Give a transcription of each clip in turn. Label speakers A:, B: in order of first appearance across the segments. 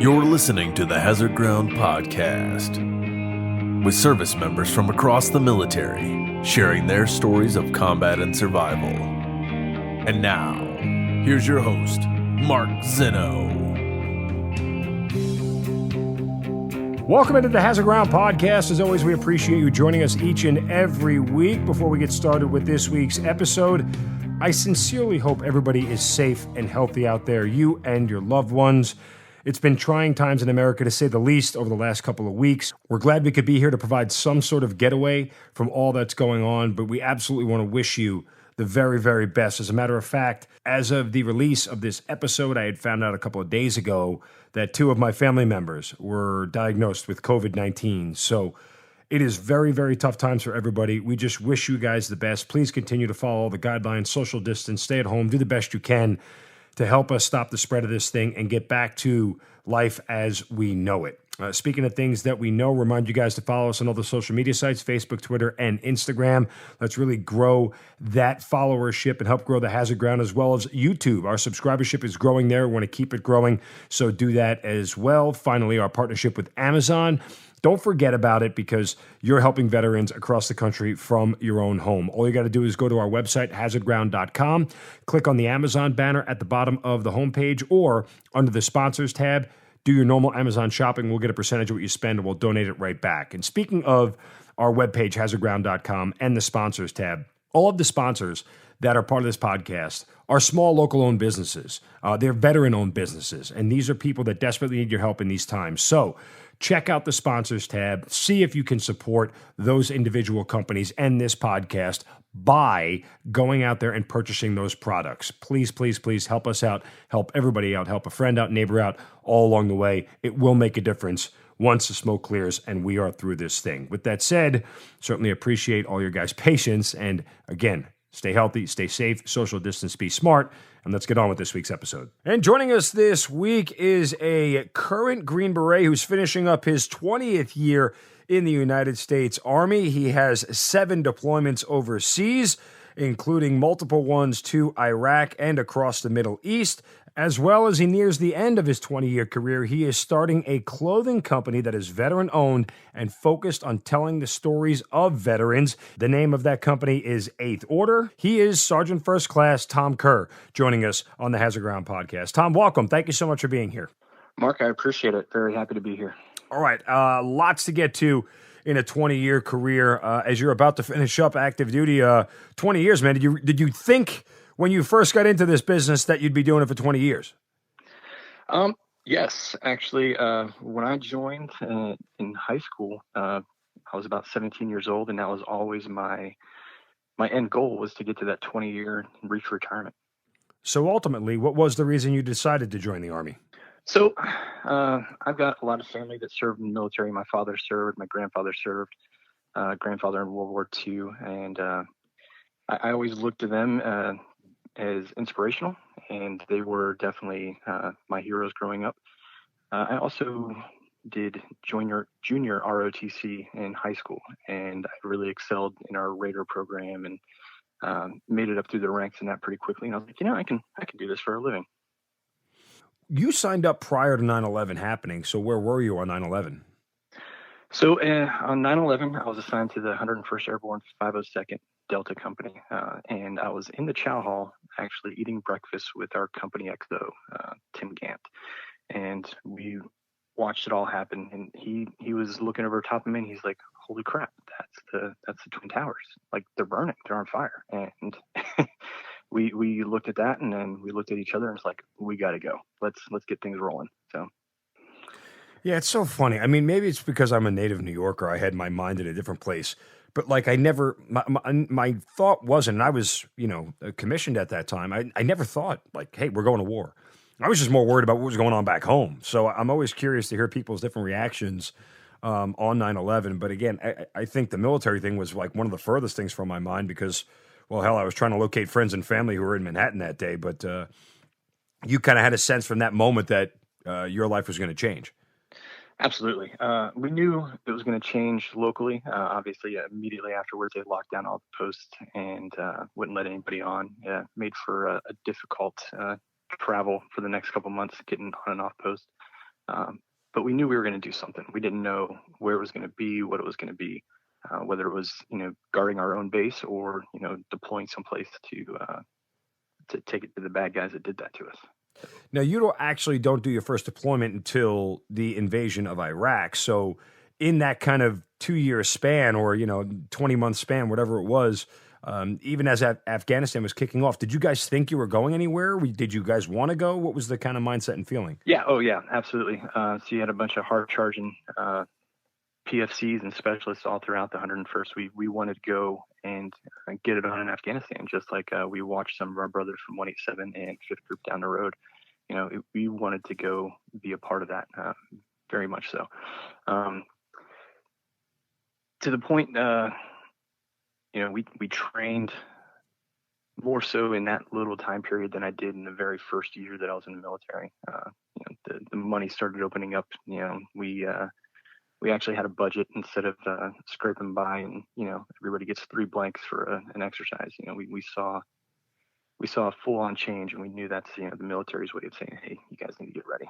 A: You're listening to the Hazard Ground Podcast, with service members from across the military sharing their stories of combat and survival. And now, here's your host, Mark Zeno.
B: Welcome into the Hazard Ground Podcast. As always, we appreciate you joining us each and every week. Before we get started with this week's episode, I sincerely hope everybody is safe and healthy out there, you and your loved ones. It's been trying times in America, to say the least, over the last couple of weeks. We're glad we could be here to provide some sort of getaway from all that's going on, but we absolutely want to wish you the very, very best. As a matter of fact, as of the release of this episode, I had found out a couple of days ago that 2 of my family members were diagnosed with COVID-19. So it is very, very tough times for everybody. We just wish you guys the best. Please continue to follow all the guidelines, social distance, stay at home, do the best you can to help us stop the spread of this thing and get back to life as we know it. Speaking of things that we know, remind you guys to follow us on all the social media sites, Facebook, Twitter, and Instagram. Let's really grow that followership and help grow the Hazard Ground, as well as YouTube. Our subscribership is growing there. We want to keep it growing, so do that as well. Finally, our partnership with Amazon. Don't forget about it, because you're helping veterans across the country from your own home. All you got to do is go to our website, hazardground.com, click on the Amazon banner at the bottom of the homepage, or under the sponsors tab, do your normal Amazon shopping. We'll get a percentage of what you spend, and we'll donate it right back. And speaking of our webpage, hazardground.com, and the sponsors tab, all of the sponsors that are part of this podcast are small, local-owned businesses. They're veteran-owned businesses, and these are people that desperately need your help in these times. So check out the sponsors tab. See if you can support those individual companies and this podcast by going out there and purchasing those products. Please, please, please help us out. Help everybody out. Help a friend out, neighbor out, all along the way. It will make a difference once the smoke clears and we are through this thing. With that said, certainly appreciate all your guys' patience. And again, stay healthy, stay safe, social distance, be smart, and let's get on with this week's episode. And joining us this week is a current Green Beret who's finishing up his 20th year in the United States Army. He has 7 deployments overseas, including multiple ones to Iraq and across the Middle East. As well as he nears the end of his 20-year career, he is starting a clothing company that is veteran-owned and focused on telling the stories of veterans. The name of that company is 8th Order. He is Sergeant First Class Tom Kerr, joining us on the Hazard Ground Podcast. Tom, welcome. Thank you so much for being here.
C: Mark, I appreciate it. Very happy to be here.
B: All right. Lots to get to in a 20-year career. As you're about to finish up active duty, 20 years, man. Did you think when you first got into this business that you'd be doing it for 20 years?
C: Yes, actually, when I joined in high school, I was about 17 years old, and that was always my end goal, was to get to that 20-year and reach retirement.
B: So ultimately, what was the reason you decided to join the Army?
C: So I've got a lot of family that served in the military. My father served, my grandfather served, grandfather in World War II, and I always looked to them as inspirational, and they were definitely my heroes growing up. I also did junior ROTC in high school, and I really excelled in our Raider program and made it up through the ranks in that pretty quickly. And I was like, I can do this for a living.
B: You signed up prior to 9/11 happening, so where were you on 9/11?
C: So on 9/11, I was assigned to the 101st Airborne 502nd Delta Company, and I was in the chow hall actually eating breakfast with our company XO, Tim Gant, and we watched it all happen. And he was looking over top of me, and he's like, "Holy crap, that's the Twin Towers! Like, they're burning, they're on fire!" And we looked at that, and then we looked at each other, and it's like, "We got to go. Let's get things rolling." So.
B: Yeah, it's so funny. I mean, maybe it's because I'm a native New Yorker. I had my mind in a different place. But like, I never, my thought wasn't, and I was, commissioned at that time. I never thought like, hey, we're going to war. I was just more worried about what was going on back home. So I'm always curious to hear people's different reactions on 9/11. But again, I think the military thing was like one of the furthest things from my mind because, well, hell, I was trying to locate friends and family who were in Manhattan that day. But you kind of had a sense from that moment that your life was going to change.
C: Absolutely. We knew it was going to change locally. Obviously, immediately afterwards, they locked down all the posts and wouldn't let anybody on. Made for a difficult travel for the next couple months, getting on and off post. But we knew we were going to do something. We didn't know where it was going to be, what it was going to be, whether it was, guarding our own base or, deploying someplace to take it to the bad guys that did that to us.
B: Now, you don't do your first deployment until the invasion of Iraq. So in that kind of 2-year span or, 20-month span, whatever it was, even as Afghanistan was kicking off, did you guys think you were going anywhere? Did you guys want to go? What was the kind of mindset and feeling?
C: Yeah. Oh, yeah, absolutely. So you had a bunch of hard charging PFCs and specialists all throughout the 101st. We wanted to go and get it on in Afghanistan, just like we watched some of our brothers from 187 and 5th Group down the road. We wanted to go be a part of that, very much so. To the point, we trained more so in that little time period than I did in the very first year that I was in the military. The money started opening up. We actually had a budget instead of scraping by and everybody gets 3 blanks for an exercise. We saw a full-on change, and we knew that's the military's way of saying, hey, you guys need to get ready.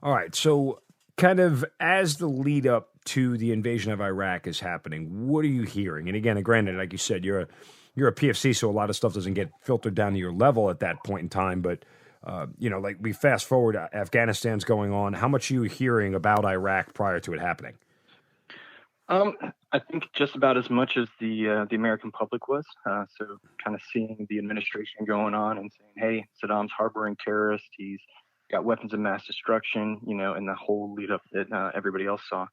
B: All right, so kind of as the lead up to the invasion of Iraq is happening, what are you hearing? And again, granted, like you said, you're a PFC, so a lot of stuff doesn't get filtered down to your level at that point in time. But like we fast forward, Afghanistan's going on. How much are you hearing about Iraq prior to it happening?
C: I think just about as much as the American public was. So kind of seeing the administration going on and saying, hey, Saddam's harboring terrorists. He's got weapons of mass destruction, and the whole lead up that everybody else saw.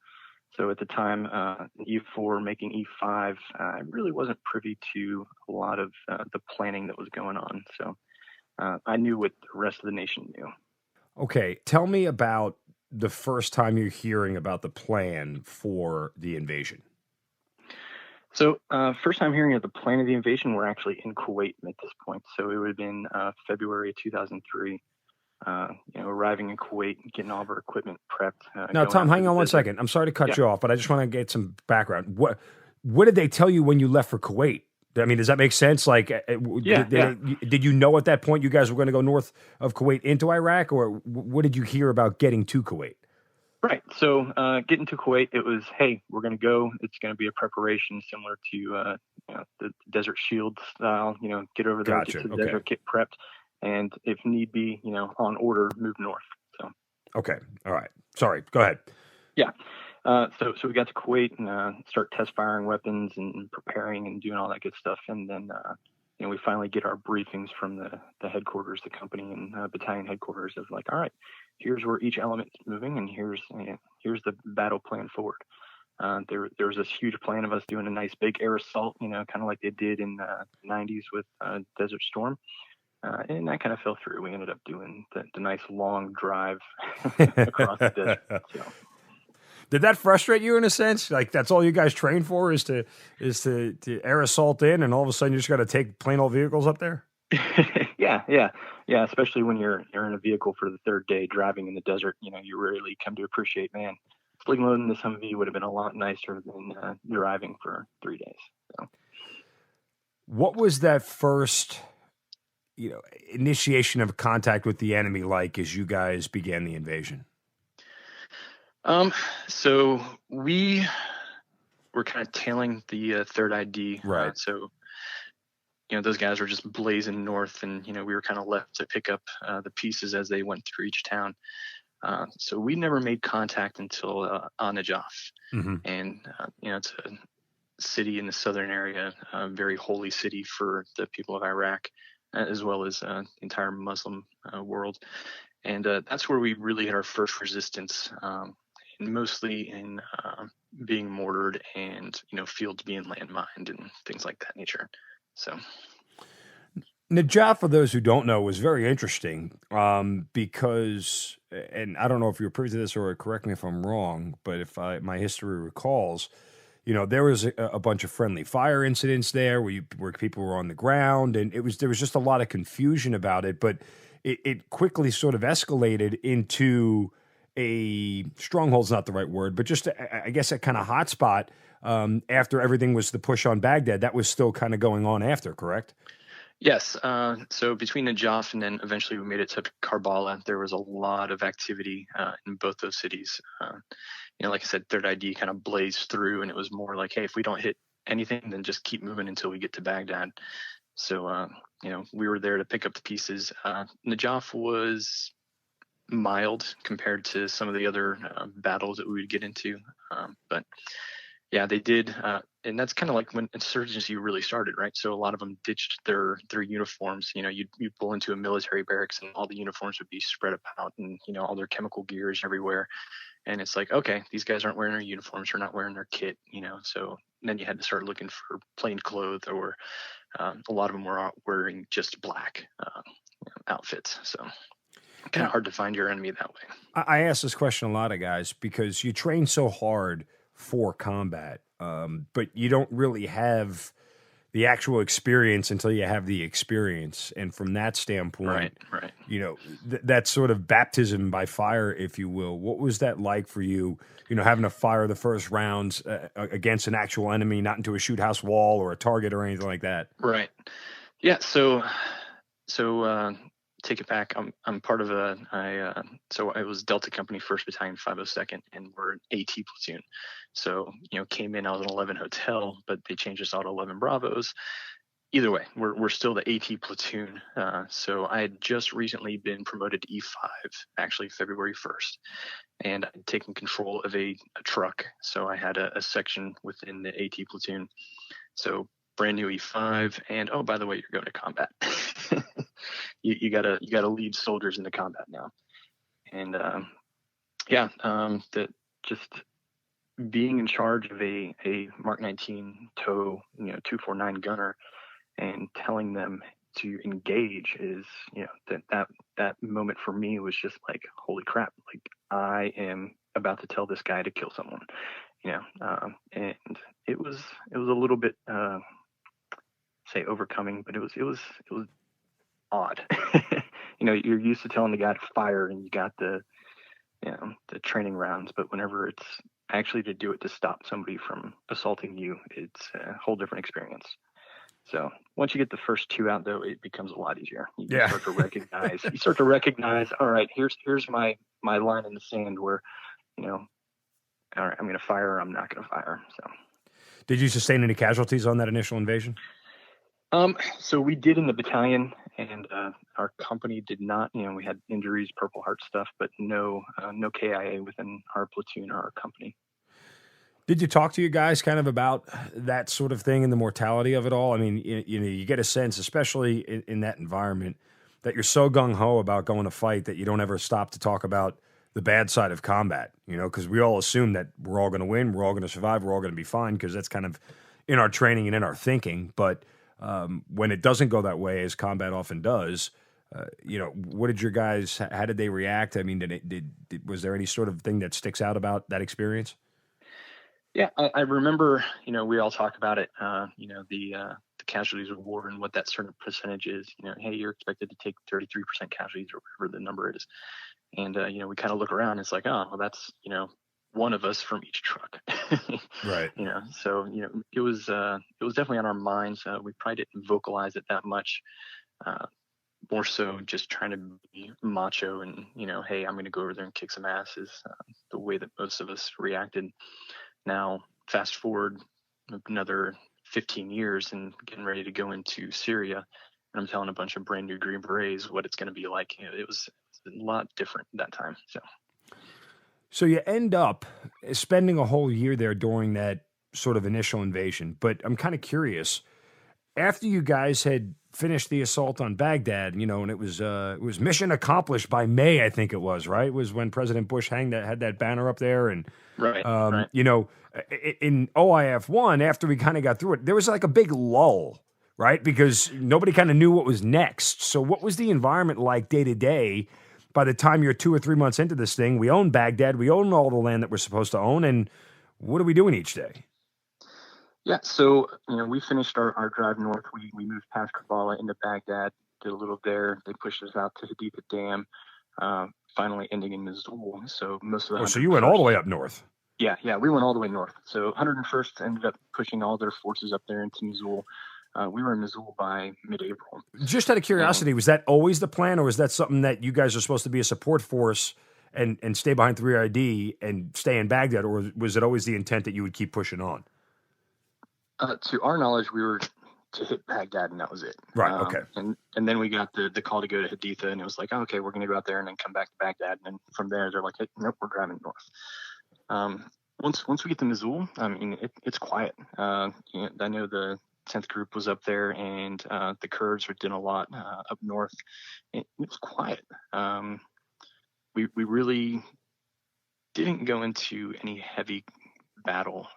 C: So at the time, E4 making E5, I really wasn't privy to a lot of the planning that was going on. So I knew what the rest of the nation knew.
B: Okay, tell me about the first time you're hearing about the plan for the invasion.
C: So first time hearing of the plan of the invasion, we're actually in Kuwait at this point. So it would have been February 2003. Arriving in Kuwait, getting all of our equipment prepped.
B: Now, Tom, hang on one second. I'm sorry to cut you off, but I just want to get some background. What did they tell you when you left for Kuwait? I mean, does that make sense? Like, did you know at that point you guys were going to go north of Kuwait into Iraq, or what did you hear about getting to Kuwait?
C: Right. So getting to Kuwait, it was, hey, we're going to go. It's going to be a preparation similar to the Desert Shield style. Get over there,
B: Gotcha.
C: Get to the desert, get prepped. And if need be, on order, move north. So. Okay.
B: All right. Sorry. Go ahead.
C: Yeah. So we got to Kuwait and start test firing weapons and preparing and doing all that good stuff. And then, we finally get our briefings from the headquarters, the company and battalion headquarters of like, all right, here's where each element is moving, and here's the battle plan forward. There was this huge plan of us doing a nice big air assault, kind of like they did in the 90s with Desert Storm. And that kind of fell through. We ended up doing the nice long drive across the desert. So.
B: Did that frustrate you in a sense? Like that's all you guys train for is to air assault in, and all of a sudden you just got to take plain old vehicles up there?
C: Yeah. Especially when you're in a vehicle for the third day driving in the desert. You really come to appreciate, man, sling loading this Humvee would have been a lot nicer than driving for 3 days. So.
B: What was that first? Initiation of contact with the enemy like as you guys began the invasion?
C: So we were kind of tailing the third ID.
B: Right.
C: So, those guys were just blazing north and, we were kind of left to pick up the pieces as they went through each town. So we never made contact until Najaf. Mm-hmm. And, it's a city in the southern area, a very holy city for the people of Iraq, as well as the entire Muslim world. And that's where we really had our first resistance, mostly in being mortared and, fields being landmined and things like that nature. So
B: Najaf, for those who don't know, was very interesting because, and I don't know if you're privy to this or correct me if I'm wrong, but if my history recalls, there was a bunch of friendly fire incidents there where people were on the ground, and there was just a lot of confusion about it. But it quickly sort of escalated into a stronghold's not the right word, but just I guess a kind of hot spot after everything was the push on Baghdad. That was still kind of going on after, correct?
C: Yes. So between Najaf and then eventually we made it to Karbala, there was a lot of activity in both those cities. Like I said, Third ID kind of blazed through, and it was more like, hey, if we don't hit anything, then just keep moving until we get to Baghdad. So, we were there to pick up the pieces. Najaf was mild compared to some of the other battles that we would get into. But yeah, they did. And that's kind of like when insurgency really started, right? So a lot of them ditched their uniforms. You'd pull into a military barracks and all the uniforms would be spread about, and, all their chemical gears everywhere. And it's like, okay, these guys aren't wearing their uniforms. They're not wearing their kit, So then you had to start looking for plain clothes, or a lot of them were wearing just black outfits. So kind of hard to find your enemy that way.
B: I ask this question a lot of guys because you train so hard for combat, but you don't really have the actual experience until you have the experience. And from that standpoint,
C: right.
B: That sort of baptism by fire, if you will. What was that like for you, having to fire the first rounds against an actual enemy, not into a shoot house wall or a target or anything like that?
C: Right. Yeah. So take it back. I'm part of so I was Delta Company 1st Battalion 502nd, and we're an AT platoon. So, came in, I was an 11 Hotel, but they changed us all to 11 Bravos. Either way, we're still the AT platoon. So I had just recently been promoted to E5, actually February 1st, and I'd taken control of a truck. So I had a section within the AT platoon. So brand new E5, and oh, by the way, you're going to combat. you gotta lead soldiers into combat now. And that just being in charge of a Mark 19 TOW 249 gunner and telling them to engage is, that moment for me was just like, holy crap, like I am about to tell this guy to kill someone, and it was a little bit say overcoming, but it was odd. You're used to telling the guy to fire, and you got the training rounds, but whenever it's actually to do it to stop somebody from assaulting you, it's a whole different experience. So once you get the first two out, though, it becomes a lot easier. You start to recognize. You start to recognize. All right, here's my line in the sand where, all right, I'm going to fire or I'm not going to fire. So,
B: did you sustain any casualties on that initial invasion?
C: So we did in the battalion, and our company did not. We had injuries, Purple Heart stuff, but no KIA within our platoon or our company.
B: Did you talk to you guys kind of about that sort of thing and the mortality of it all? I mean, you get a sense, especially in that environment, that you're so gung-ho about going to fight that you don't ever stop to talk about the bad side of combat, because we all assume that we're all going to win, we're all going to survive, we're all going to be fine, because that's kind of in our training and in our thinking. But when it doesn't go that way, as combat often does, what did your guys, how did they react? I mean, was there any sort of thing that sticks out about that experience?
C: Yeah, I remember, we all talk about it, the casualties of war and what that certain percentage is. Hey, you're expected to take 33% casualties or whatever the number is. And, we kind of look around and it's like, oh, well, that's, one of us from each truck.
B: Right.
C: So, it was definitely on our minds. We probably didn't vocalize it that much. More so just trying to be macho and, hey, I'm going to go over there and kick some ass is the way that most of us reacted. Now, fast forward another 15 years and getting ready to go into Syria, and I'm telling a bunch of brand new Green Berets what it's going to be like. It was a lot different that time.
B: So you end up spending a whole year there during that sort of initial invasion. But I'm kind of curious, after you guys had finished the assault on Baghdad, and it was mission accomplished by May, I think it was, right? It was when President Bush had that banner up there, and
C: right.
B: In OIF-1, after we kind of got through it, there was like a big lull, right? Because nobody kind of knew what was next. So what was the environment like day to day? By the time you're 2 or 3 months into this thing, we own Baghdad, we own all the land that we're supposed to own, and what are we doing each day?
C: Yeah, so we finished our drive north. We moved past Karbala into Baghdad, did a little there. They pushed us out to Haditha Dam, finally ending in Mosul. So most of the
B: so you went all the way up north.
C: Yeah, we went all the way north. So 101st ended up pushing all their forces up there into Mosul. We were in Missoula by mid-April.
B: Just out of curiosity, was that always the plan, or was that something that you guys are supposed to be a support force and stay behind 3ID and stay in Baghdad, or was it always the intent that you would keep pushing on?
C: To our knowledge, we were to hit Baghdad, and that was it.
B: Right. Okay.
C: And then we got the call to go to Haditha, and it was like, oh, okay, we're going to go out there and then come back to Baghdad. And then from there, they're like, hey, nope, we're driving north. Once we get to Missoula, I mean, it's quiet. I know the 10th group was up there, and the Kurds were doing a lot up north. It was quiet. We really didn't go into any heavy battle,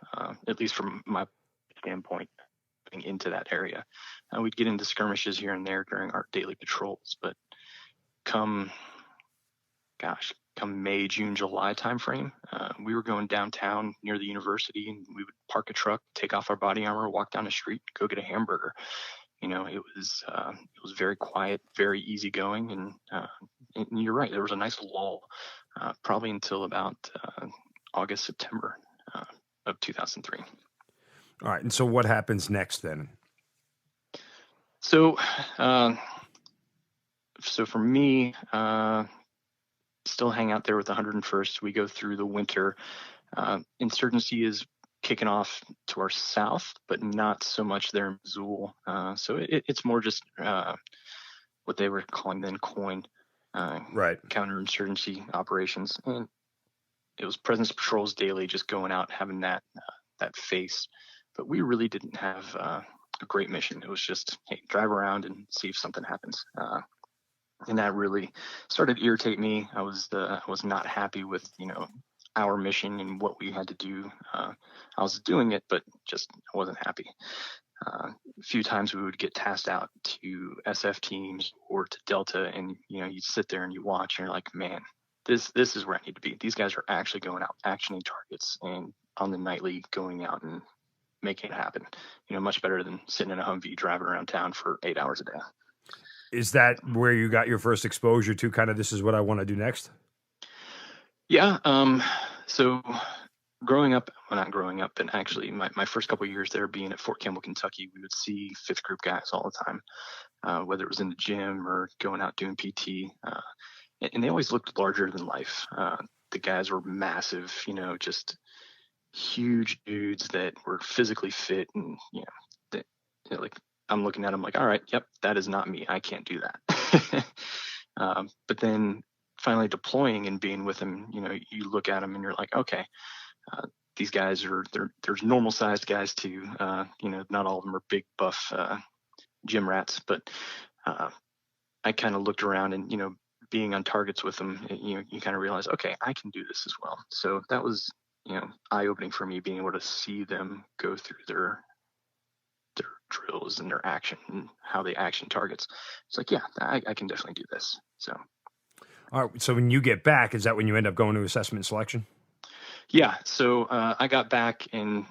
C: at least from my standpoint, into that area. We'd get into skirmishes here and there during our daily patrols, but come May, June, July timeframe, we were going downtown near the university, and we would park a truck, take off our body armor, walk down the street, go get a hamburger. It was very quiet, very easygoing, and you're right. There was a nice lull, probably until about August, September of 2003.
B: All right. And so what happens next then?
C: So for me, still hang out there with the 101st. We go through the winter. Insurgency is kicking off to our south, but not so much there in Missoula. So it's more just what they were calling then COIN,
B: right,
C: counterinsurgency operations. And it was presence patrols daily, just going out, having that face. But we really didn't have a great mission. It was just, hey, drive around and see if something happens. And that really started to irritate me. I was not happy with, our mission and what we had to do. I was doing it, but just I wasn't happy. A few times we would get tasked out to SF teams or to Delta, and you sit there and you watch, and you're like, man, this is where I need to be. These guys are actually going out, actioning targets, and on the nightly going out and making it happen. Much better than sitting in a Humvee driving around town for 8 hours a day.
B: Is that where you got your first exposure to kind of, this is what I want to do next?
C: Yeah. So growing up, well, not growing up, but actually my first couple of years there being at Fort Campbell, Kentucky, we would see fifth group guys all the time, whether it was in the gym or going out doing PT. And they always looked larger than life. The guys were massive, just huge dudes that were physically fit, and like I'm looking at them like, all right, yep, that is not me. I can't do that. But then finally deploying and being with them, you look at them and you're like, okay, these guys there's normal sized guys too. Not all of them are big buff gym rats, but I kind of looked around and being on targets with them, you kind of realize, okay, I can do this as well. So that was eye-opening for me, being able to see them go through their drills and their action and how they action targets. It's like, yeah, I can definitely do this. So,
B: all right. So when you get back, is that when you end up going to assessment and selection? Yeah.
C: So I got back, and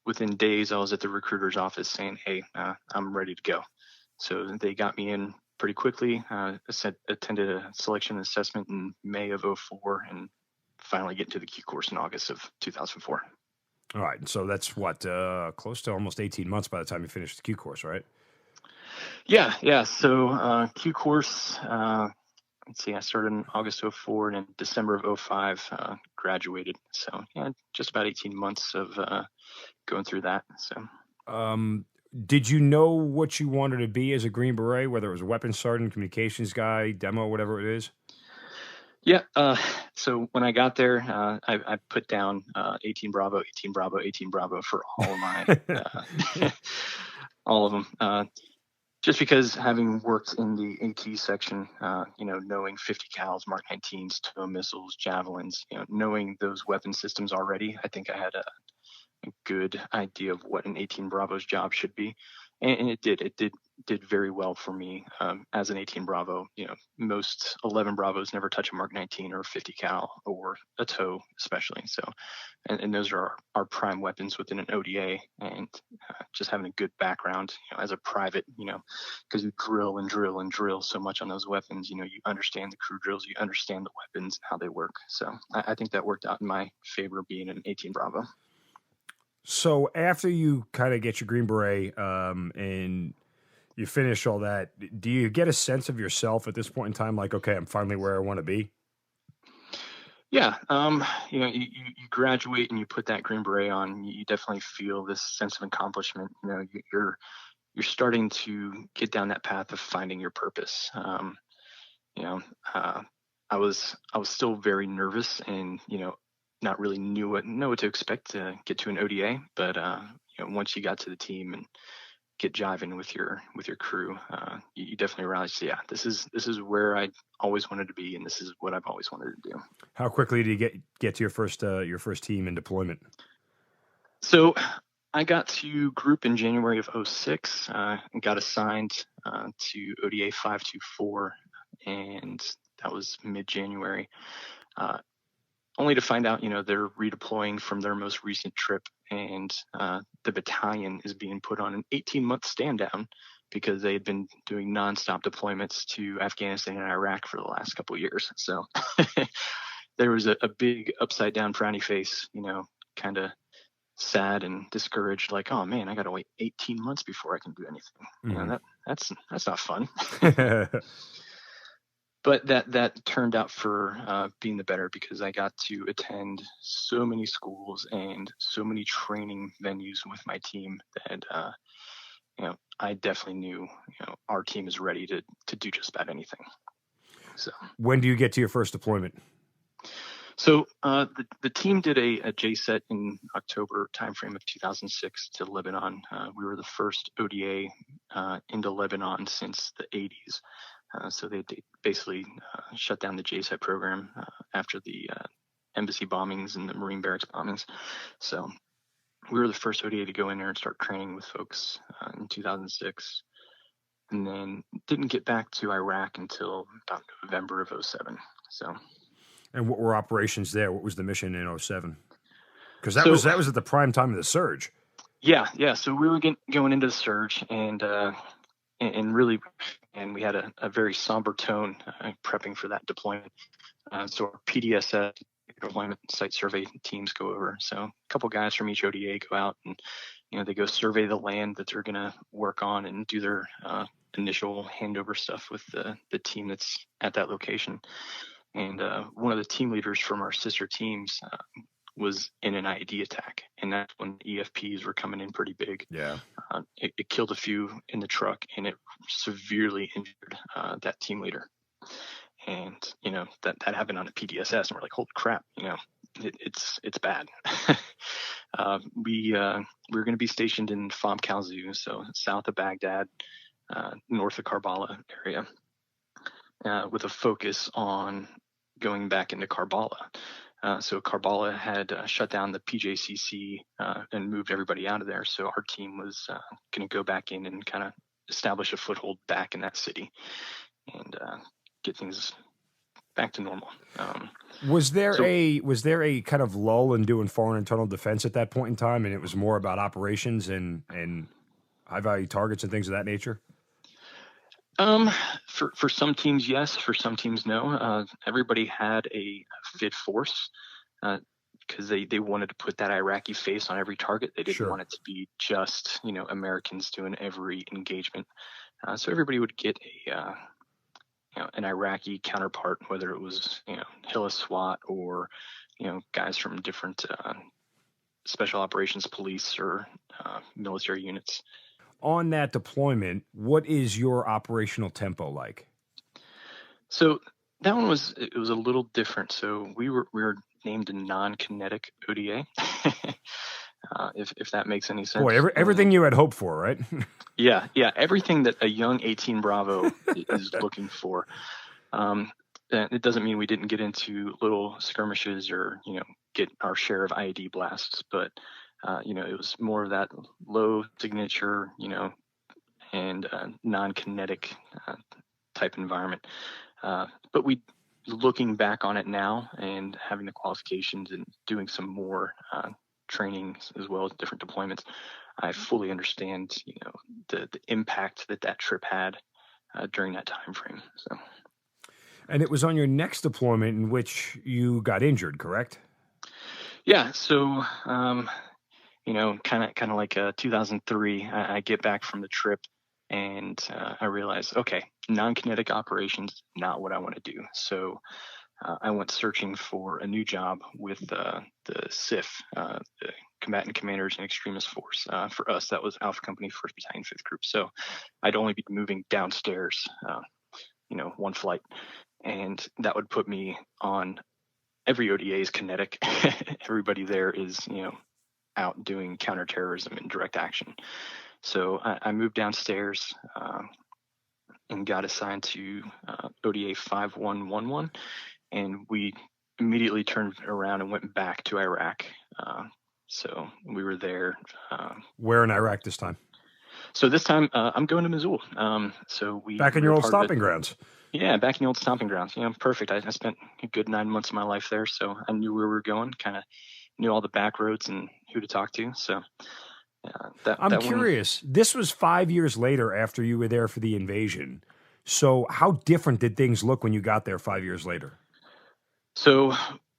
C: within days I was at the recruiter's office saying, hey, I'm ready to go. So they got me in pretty quickly. Attended a selection and assessment in May of 2004, and finally get into the Q course in August of 2004.
B: All right. So that's what, close to almost 18 months by the time you finish the Q course, right?
C: Yeah. So Q course, let's see, I started in August of 2004, and in December of 2005, graduated. So yeah, just about 18 months of going through that. So,
B: did you know what you wanted to be as a Green Beret, whether it was a weapons sergeant, communications guy, demo, whatever it is?
C: Yeah. So when I got there, I put down 18 Bravo, 18 Bravo, 18 Bravo for all of my, all of them. Just because having worked in the AT section, knowing 50 cals, Mark 19s, tow missiles, javelins, knowing those weapon systems already, I think I had a good idea of what an 18 Bravo's job should be. And it did very well for me as an 18 Bravo. Most 11 Bravos never touch a Mark 19 or 50 cal or a tow, especially. So, and those are our prime weapons within an ODA. And just having a good background, as a private, because you drill and drill and drill so much on those weapons. You understand the crew drills, you understand the weapons, how they work. So I think that worked out in my favor being an 18 Bravo.
B: So after you kind of get your Green Beret and you finish all that, do you get a sense of yourself at this point in time? Like, okay, I'm finally where I want to be.
C: Yeah, you graduate and you put that Green Beret on, you definitely feel this sense of accomplishment. You're starting to get down that path of finding your purpose. You know, uh, I was still very nervous and not really know what to expect to get to an ODA, but once you got to the team and get jiving with your crew, you definitely realize, yeah, this is where I always wanted to be, and this is what I've always wanted to do.
B: How quickly do you get to your first team in deployment?
C: So I got to group in January of 06, and got assigned to ODA 524, and that was mid-January. Only to find out, they're redeploying from their most recent trip, and the battalion is being put on an 18-month stand down because they had been doing nonstop deployments to Afghanistan and Iraq for the last couple of years. So there was a big upside down frowny face, kind of sad and discouraged, like, oh man, I got to wait 18 months before I can do anything.
B: Mm-hmm.
C: That's not fun. But that turned out for being the better, because I got to attend so many schools and so many training venues with my team that I definitely knew our team is ready to do just about anything. So
B: when do you get to your first deployment?
C: So the team did a JSET in October timeframe of 2006 to Lebanon. We were the first ODA into Lebanon since the 80s. So they basically shut down the JSET program after the embassy bombings and the Marine barracks bombings. So we were the first ODA to go in there and start training with folks in 2006. And then didn't get back to Iraq until about November of 07. So.
B: And what were operations there? What was the mission in 07? Because that was at the prime time of the surge.
C: Yeah. So we were going into the surge, and really, and we had a very somber tone prepping for that deployment. So our PDSS, deployment site survey teams, go over. So a couple guys from each ODA go out, and they go survey the land that they're going to work on and do their initial handover stuff with the team that's at that location. And one of the team leaders from our sister teams was in an IED attack, and that's when EFPs were coming in pretty big.
B: Yeah,
C: it killed a few in the truck, and it severely injured that team leader. And that happened on a PDSS, and we're like, holy crap, it's bad. We were going to be stationed in Fob Kalzu, so south of Baghdad, north of Karbala area. With a focus on going back into Karbala. So Karbala had shut down the PJCC and moved everybody out of there. So our team was going to go back in and kind of establish a foothold back in that city and get things back to normal.
B: Was there a kind of lull in doing foreign internal defense at that point in time, and it was more about operations and high value targets and things of that nature?
C: For some teams, yes. For some teams, no. Everybody had a fit force because they wanted to put that Iraqi face on every target. They didn't want it to be just Americans doing every engagement. So everybody would get an Iraqi counterpart, whether it was Hilla SWAT or guys from different special operations police or military units.
B: On that deployment, what is your operational tempo like?
C: So that one was a little different. So we were named a non-kinetic ODA, if that makes any sense.
B: Boy, everything you had hoped for, right?
C: Yeah, everything that a young 18 Bravo is looking for. It doesn't mean we didn't get into little skirmishes or get our share of IED blasts, but it was more of that low signature, and non-kinetic type environment. But looking back on it now and having the qualifications and doing some more training as well as different deployments, I fully understand, the impact that trip had during that time frame. So.
B: And it was on your next deployment in which you got injured, correct?
C: Yeah. So kind of like 2003, I get back from the trip and I realized, okay, non-kinetic operations, not what I want to do. So I went searching for a new job with the CIF, the Combatant Commanders and Extremist Force. For us, that was Alpha Company, 1st Battalion, 5th Group. So I'd only be moving downstairs, one flight. And that would put me on every ODA is kinetic. Everybody there is, out doing counterterrorism and direct action. So I moved downstairs and got assigned to ODA 5111. And we immediately turned around and went back to Iraq. So we were there.
B: Where in Iraq this time?
C: So this time I'm going to Mosul. So we
B: back in your old stomping grounds.
C: Yeah, back in the old stomping grounds. Perfect. I spent a good 9 months of my life there, so I knew where we were going. Kind of knew all the back roads and who to talk to. So
B: I'm curious. This was 5 years later after you were there for the invasion. So how different did things look when you got there 5 years later?
C: So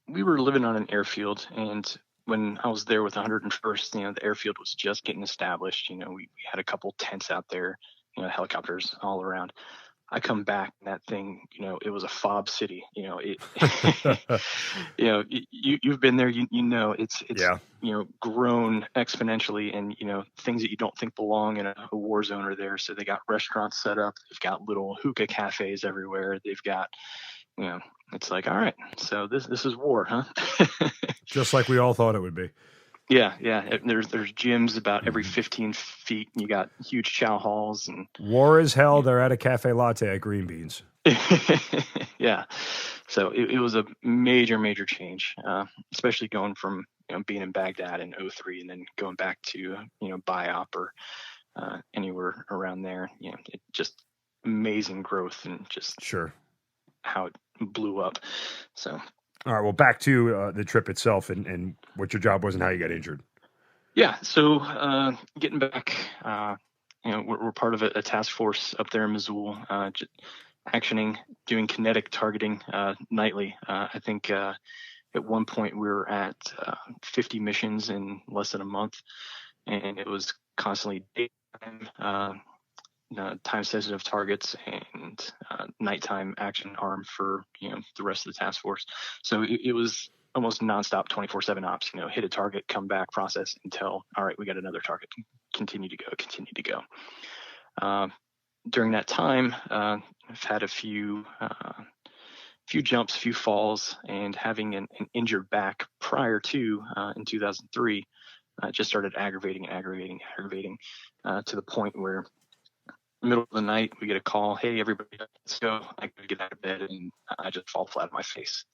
C: we were living on an airfield, and when I was there with 101st, the airfield was just getting established. We had a couple tents out there, helicopters all around. I come back and that thing, it was a fob city. You've been there, it's grown exponentially, and things that you don't think belong in a war zone are there. So they got restaurants set up, they've got little hookah cafes everywhere, they've got, it's like, all right, so this is war, huh?
B: Just like we all thought it would be.
C: Yeah. There's gyms about every 15 feet. You got huge chow halls and
B: war is hell. They're at a cafe latte at Green Beans.
C: Yeah. So it was a major change, especially going from being in Baghdad in 2003 and then going back to BIOP or anywhere around there. It just amazing growth and just how it blew up. So.
B: All right, well, back to the trip itself and what your job was and how you got injured.
C: Yeah, so getting back, we're part of a task force up there in Mosul, actioning, doing kinetic targeting nightly. I think at one point we were at 50 missions in less than a month, and it was constantly daytime, time-sensitive targets and nighttime action arm for the rest of the task force. So it was almost nonstop 24/7 ops. Hit a target, come back, process until all right, we got another target. Continue to go. During that time, I've had a few jumps, few falls, and having an injured back prior to in 2003, just started aggravating to the point where middle of the night, we get a call, hey, everybody, let's go. I go to get out of bed, and I just fall flat on my face.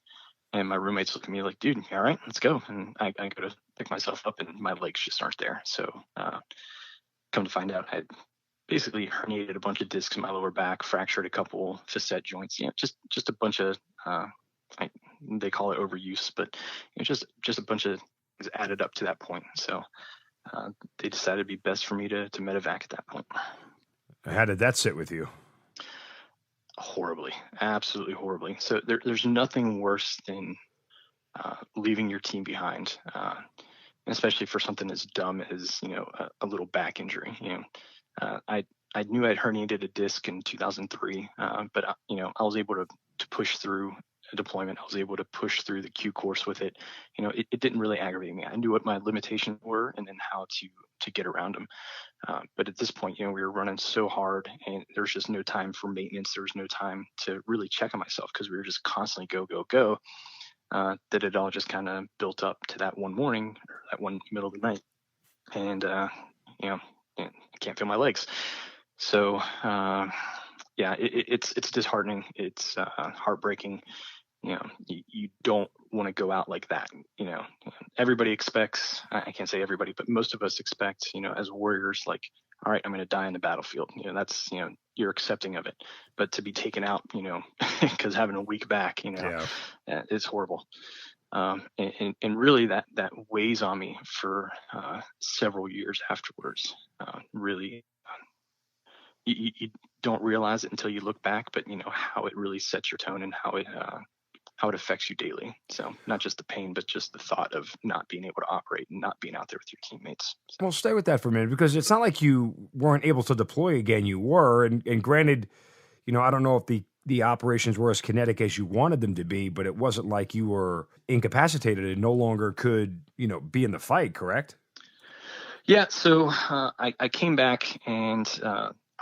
C: And my roommates look at me like, dude, you all right? Let's go. And I go to pick myself up, and my legs just aren't there. So come to find out, I had basically herniated a bunch of discs in my lower back, fractured a couple facet joints, just a bunch of, they call it overuse, but just a bunch of things added up to that point. So they decided it'd be best for me to medevac at that point.
B: How did that sit with you?
C: Horribly, absolutely horribly. So there's nothing worse than leaving your team behind, especially for something as dumb as a little back injury. I knew I'd herniated a disc in 2003, but I was able to push through a deployment. I was able to push through the Q course with it. It didn't really aggravate me. I knew what my limitations were and then how to get around them. But at this point, we were running so hard, and there was just no time for maintenance. There was no time to really check on myself because we were just constantly go. That it all just kind of built up to that one morning or that one middle of the night, and I can't feel my legs. So it's disheartening. It's heartbreaking. You don't want to go out like that. Everybody expects, I can't say everybody, but most of us expect, as warriors, like, all right, I'm going to die in the battlefield. That's, you're accepting of it. But to be taken out, because having a weak back, it's horrible. And really that weighs on me for several years afterwards. Really, you don't realize it until you look back, but how it really sets your tone and how it how it affects you daily. So not just the pain, but just the thought of not being able to operate and not being out there with your teammates. So.
B: Well, stay with that for a minute, because it's not like you weren't able to deploy again. You were, and granted, I don't know if the operations were as kinetic as you wanted them to be, but it wasn't like you were incapacitated and no longer could, be in the fight, correct?
C: Yeah. So I came back, and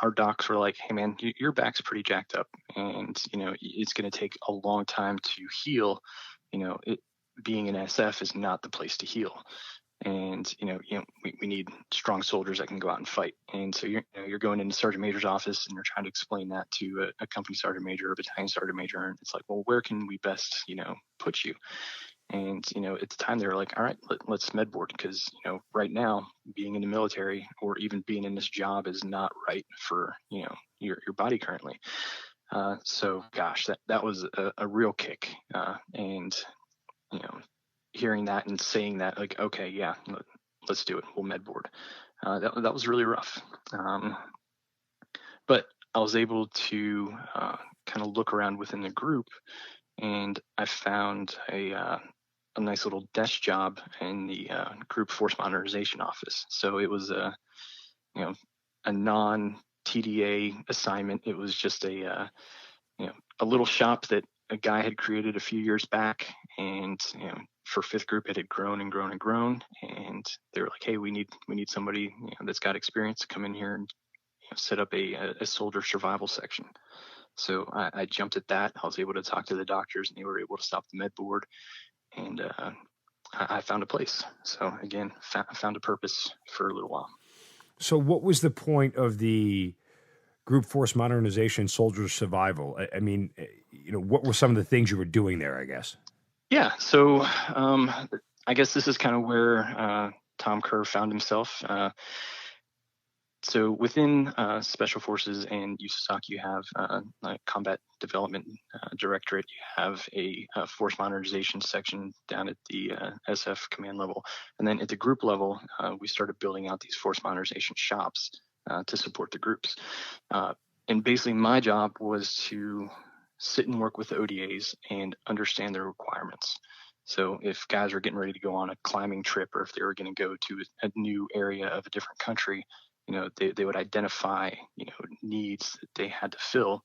C: our docs were like, "Hey, man, your back's pretty jacked up, and it's going to take a long time to heal. Being an SF is not the place to heal." And we need strong soldiers that can go out and fight. And so you're going into Sergeant Major's office, and you're trying to explain that to a company sergeant major or a battalion sergeant major, and it's like, well, where can we best put you? And at the time they were like, all right, let's med board, because right now being in the military or even being in this job is not right for your body currently. So gosh, that was a real kick, and hearing that and saying that, like, okay, yeah, let's do it. We'll med board. That was really rough. But I was able to kind of look around within the group, and I found a nice little desk job in the group force modernization office. So it was a non TDA assignment. It was just a little shop that a guy had created a few years back, and for fifth group it had grown and grown and grown, and they were like, hey, we need somebody that's got experience to come in here and set up a soldier survival section. So I jumped at that. I was able to talk to the doctors, and they were able to stop the med board, and I found a place. So again, found a purpose for a little while.
B: So what was the point of the group force modernization soldier survival? I mean, what were some of the things you were doing there, I guess?
C: Yeah. So I guess this is kind of where Tom Kerr found himself. So within Special Forces and USASOC, you have a Combat Development Directorate. You have a Force Modernization section down at the SF command level. And then at the group level, we started building out these Force Modernization shops to support the groups. And basically my job was to sit and work with the ODAs and understand their requirements. So if guys are getting ready to go on a climbing trip, or if they were going to go to a new area of a different country, they would identify, needs that they had to fill,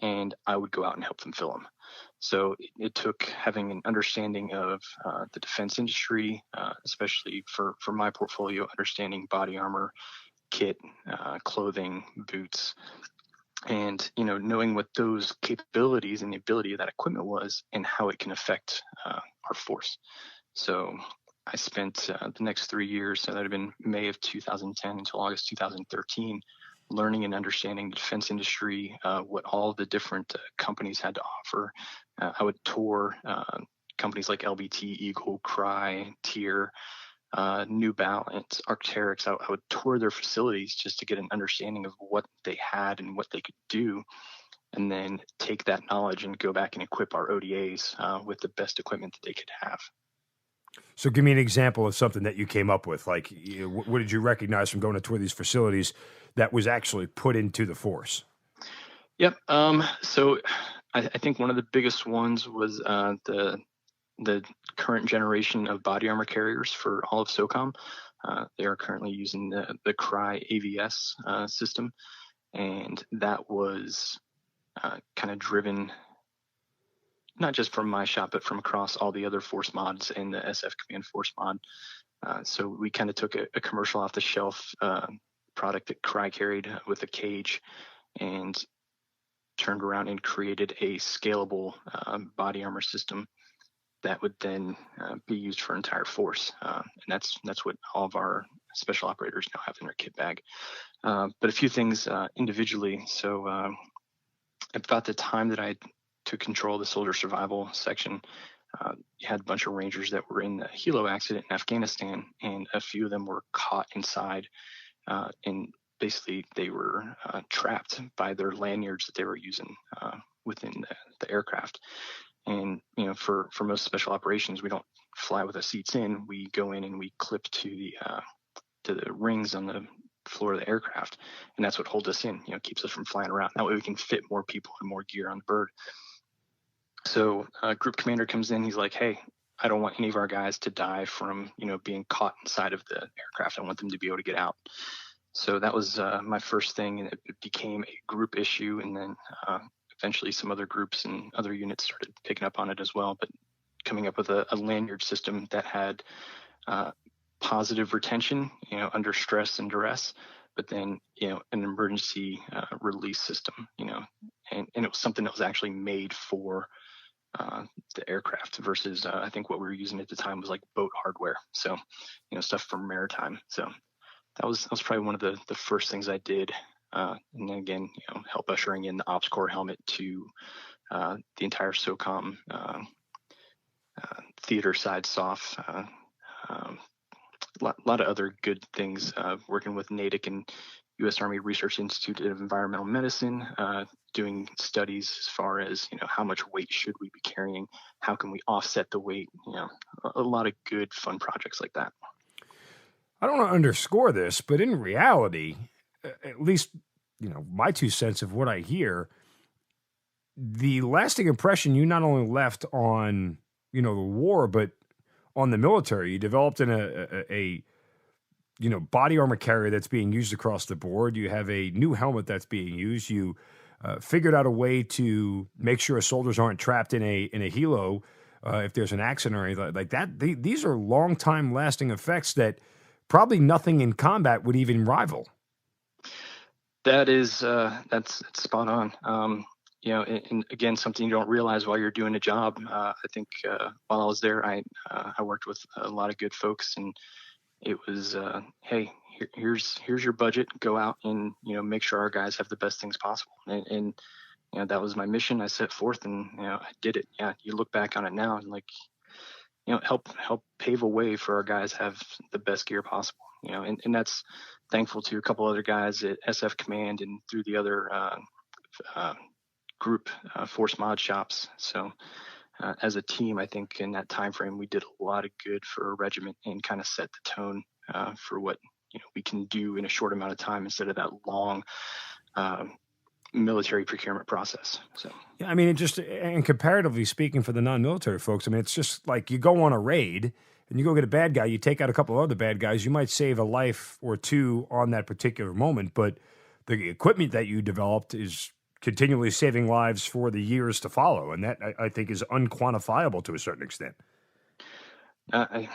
C: and I would go out and help them fill them. So it took having an understanding of the defense industry, especially for my portfolio, understanding body armor, kit, clothing, boots, and knowing what those capabilities and the ability of that equipment was and how it can affect our force. So I spent the next 3 years, so that had been May of 2010 until August 2013, learning and understanding the defense industry, what all the different companies had to offer. I would tour companies like LBT, Eagle, Cry, Tier, New Balance, Arc'teryx. I would tour their facilities just to get an understanding of what they had and what they could do, and then take that knowledge and go back and equip our ODAs with the best equipment that they could have.
B: So give me an example of something that you came up with. Like, what did you recognize from going to tour these facilities that was actually put into the force?
C: Yep. So I think one of the biggest ones was the current generation of body armor carriers for all of SOCOM. They are currently using the Cry AVS system, and that was kind of driven not just from my shop, but from across all the other force mods and the SF Command Force mod. So we kind of took a commercial off the shelf product that Cry carried with a cage, and turned around and created a scalable body armor system that would then be used for entire force. And that's what all of our special operators now have in their kit bag. But a few things individually. So about the time that I took control of the soldier survival section, you had a bunch of Rangers that were in the helo accident in Afghanistan, and a few of them were caught inside, and basically they were trapped by their lanyards that they were using within the aircraft. And for most special operations, we don't fly with the seats in. We go in and we clip to the rings on the floor of the aircraft, and that's what holds us in. Keeps us from flying around. That way we can fit more people and more gear on the bird. So group commander comes in. He's like, hey, I don't want any of our guys to die from, being caught inside of the aircraft. I want them to be able to get out. So that was my first thing, and it became a group issue. And then eventually some other groups and other units started picking up on it as well. But coming up with a lanyard system that had positive retention, under stress and duress, but then, an emergency release system, and it was something that was actually made for the aircraft versus I think what we were using at the time was like boat hardware. So, stuff from maritime. So that was probably one of the first things I did. And then again, help ushering in the Ops Corps helmet to the entire SOCOM theater side SOF. A lot of other good things, working with NATIC and U.S. Army Research Institute of Environmental Medicine, doing studies as far as, how much weight should we be carrying? How can we offset the weight? A lot of good, fun projects like that.
B: I don't want to underscore this, but in reality, at least, my 2 cents of what I hear, the lasting impression you not only left on, the war, but on the military. You developed in a body armor carrier that's being used across the board. You have a new helmet that's being used. You figured out a way to make sure soldiers aren't trapped in a helo if there's an accident or anything like that. These are long time lasting effects that probably nothing in combat would even rival.
C: That is, that's spot on. And again, something you don't realize while you're doing a job. I think while I was there, I worked with a lot of good folks, and it was, hey, here's your budget. Go out and make sure our guys have the best things possible. And that was my mission. I set forth, and I did it. Yeah, you look back on it now, and like, help pave a way for our guys have the best gear possible. And that's thankful to a couple other guys at SF Command and through the other group force mod shops. So as a team, I think in that time frame we did a lot of good for a regiment and kind of set the tone for what we can do in a short amount of time instead of that long military procurement process. So
B: yeah, I mean, and comparatively speaking, for the non-military folks, I mean, it's just like you go on a raid and you go get a bad guy, you take out a couple of other bad guys, you might save a life or two on that particular moment, but the equipment that you developed is continually saving lives for the years to follow, and that I think is unquantifiable to a certain extent.
C: I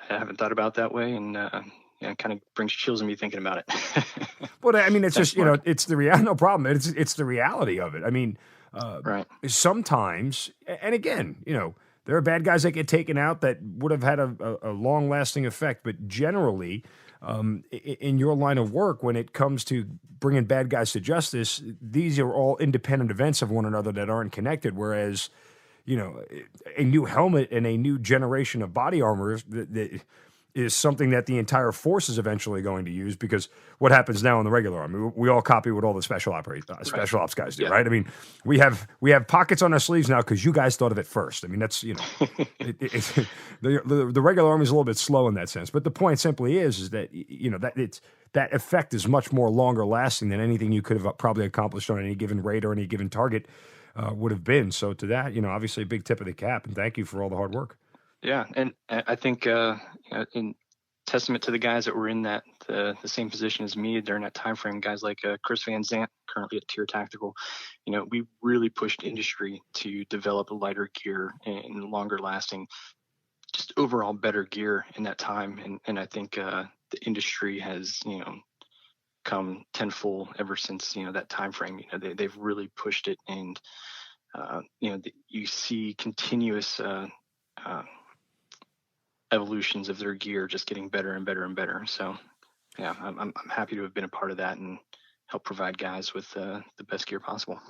C: haven't thought about that way, and it kind of brings chills in me thinking about it.
B: But I mean, it's just it's the no problem. It's the reality of it. I mean,
C: right.
B: Sometimes, and again, there are bad guys that get taken out that would have had a long lasting effect, but generally. In your line of work, when it comes to bringing bad guys to justice, these are all independent events of one another that aren't connected. Whereas, a new helmet and a new generation of body armor that is something that the entire force is eventually going to use, because what happens now in the regular army, we all copy what all the special ops guys do, right? I mean, we have pockets on our sleeves now because you guys thought of it first. I mean, that's, the regular army is a little bit slow in that sense. But the point simply is that, that effect is much more longer lasting than anything you could have probably accomplished on any given raid or any given target would have been. So to that, obviously a big tip of the cap, and thank you for all the hard work.
C: Yeah, and I think in testament to the guys that were in the same position as me during that time frame, guys like Chris Van Zant, currently at Tier Tactical, we really pushed industry to develop lighter gear and longer lasting, just overall better gear in that time. And I think the industry has come tenfold ever since that time frame. They've really pushed it, and you see continuous evolutions of their gear just getting better and better and better. So yeah, I'm happy to have been a part of that and help provide guys with the best gear possible.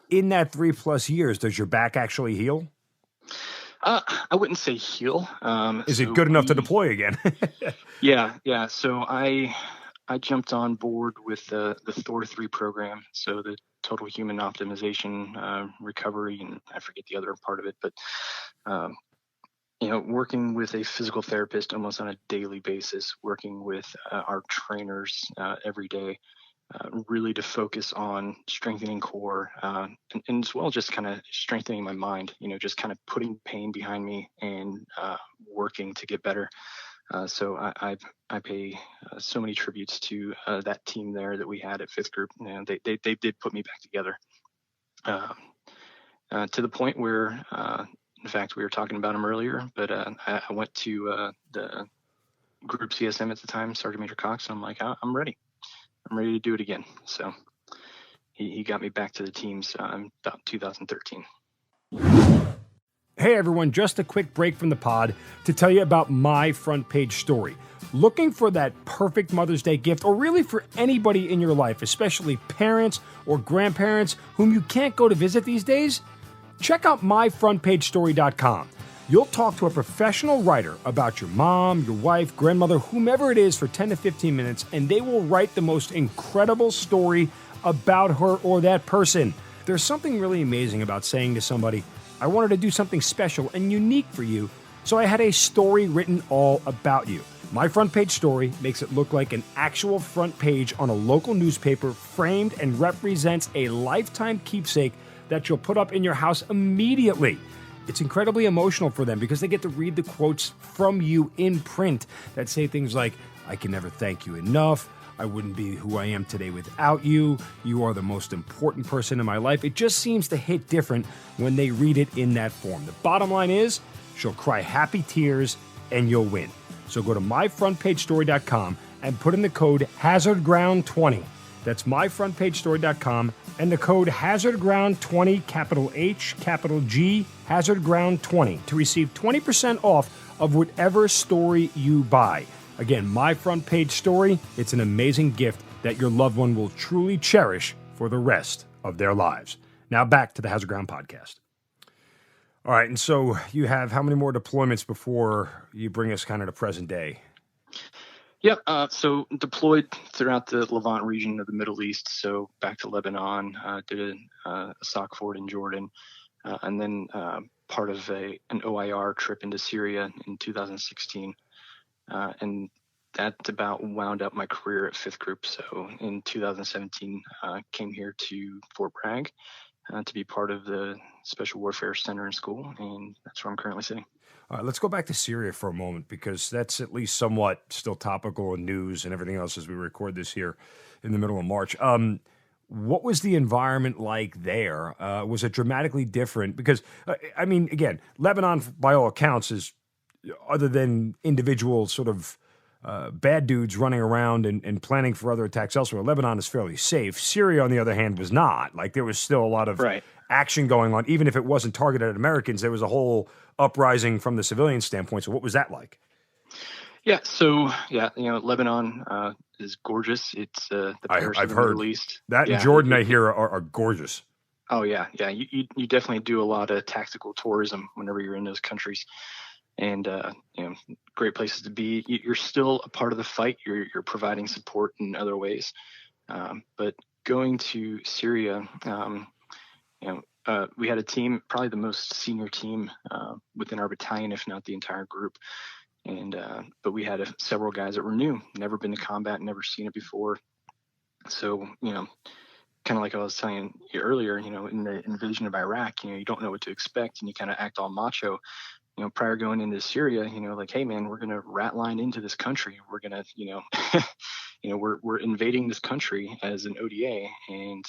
B: In that 3+ years, does your back actually heal?
C: I wouldn't say heal.
B: Is it good enough to deploy again?
C: Yeah. So I jumped on board with the Thor 3 program. So the Total Human Optimization Recovery, and I forget the other part of it, but working with a physical therapist almost on a daily basis, working with our trainers every day, really to focus on strengthening core, and as well just kind of strengthening my mind, just kind of putting pain behind me and working to get better. So I pay so many tributes to that team there that we had at Fifth Group. They did put me back together, to the point where, in fact, we were talking about him earlier, but I went to the Group CSM at the time, Sergeant Major Cox, and I'm like, I'm ready. I'm ready to do it again. So he got me back to the teams about 2013.
B: Hey everyone, just a quick break from the pod to tell you about my front page story. Looking for that perfect Mother's Day gift, or really for anybody in your life, especially parents or grandparents whom you can't go to visit these days? Check out myfrontpagestory.com. You'll talk to a professional writer about your mom, your wife, grandmother, whomever it is for 10 to 15 minutes, and they will write the most incredible story about her or that person. There's something really amazing about saying to somebody, I wanted to do something special and unique for you, so I had a story written all about you. My front page story makes it look like an actual front page on a local newspaper, framed and represents a lifetime keepsake that you'll put up in your house immediately. It's incredibly emotional for them because they get to read the quotes from you in print that say things like, I can never thank you enough, I wouldn't be who I am today without you, you are the most important person in my life. It just seems to hit different when they read it in that form. The bottom line is, she'll cry happy tears and you'll win. So go to myfrontpagestory.com and put in the code HazardGround20. That's myfrontpagestory.com and the code HazardGround20, capital H, capital G, HazardGround20 to receive 20% off of whatever story you buy. Again, My Front Page Story, it's an amazing gift that your loved one will truly cherish for the rest of their lives. Now back to the Hazard Ground podcast. All right, and so you have how many more deployments before you bring us kind of to present day?
C: Yeah, so deployed throughout the Levant region of the Middle East, so back to Lebanon, did a SOC forward in Jordan, and then part of an OIR trip into Syria in 2016. And that about wound up my career at Fifth Group. So in 2017, came here to Fort Bragg to be part of the Special Warfare Center and School, and that's where I'm currently sitting.
B: All right, let's go back to Syria for a moment because that's at least somewhat still topical in news and everything else as we record this here in the middle of March. What was the environment like there? Was it dramatically different? Because, I mean, again, Lebanon, by all accounts, is, other than individual sort of bad dudes running around and planning for other attacks elsewhere, Lebanon is fairly safe. Syria, on the other hand, was not. Like, there was still a lot of action going on. Even if it wasn't targeted at Americans, there was a whole uprising from the civilian standpoint. So what was that like?
C: Yeah, so, Lebanon is gorgeous. It's the Paris of the Middle East.
B: That and Jordan, I hear, are gorgeous.
C: Oh, yeah. You definitely do a lot of tactical tourism whenever you're in those countries. And, great places to be. You're still a part of the fight. You're providing support in other ways. But going to Syria, we had a team, probably the most senior team within our battalion, if not the entire group. And but we had several guys that were new, never been to combat, never seen it before. So, kind of like I was telling you earlier, in the invasion of Iraq, you don't know what to expect, and you kind of act all macho. Prior going into Syria, like, hey man, we're gonna rat line into this country. We're gonna, we're invading this country as an ODA, and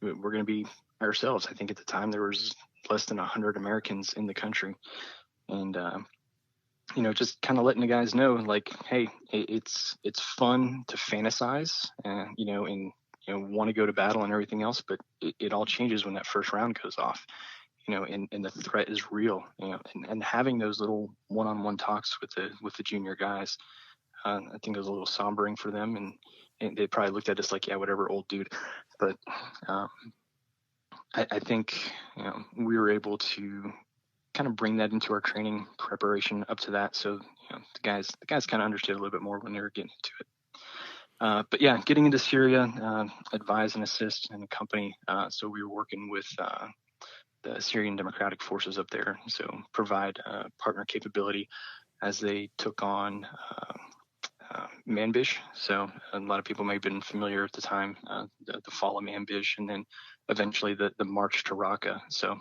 C: we're gonna be ourselves. I think at the time there was less than 100 Americans in the country, and just kind of letting the guys know, like, hey, it's fun to fantasize, and want to go to battle and everything else, but it all changes when that first round goes off. And the threat is real, and having those little one-on-one talks with the junior guys, I think it was a little sombering for them, and they probably looked at us like, yeah, whatever, old dude. But I think we were able to kind of bring that into our training preparation up to that. So the guys kind of understood a little bit more when they were getting into it. But yeah, getting into Syria, advise and assist and accompany. So we were working with the Syrian Democratic Forces up there, so provide partner capability as they took on Manbij. So a lot of people may have been familiar at the time, the fall of Manbij, and then eventually the march to Raqqa. So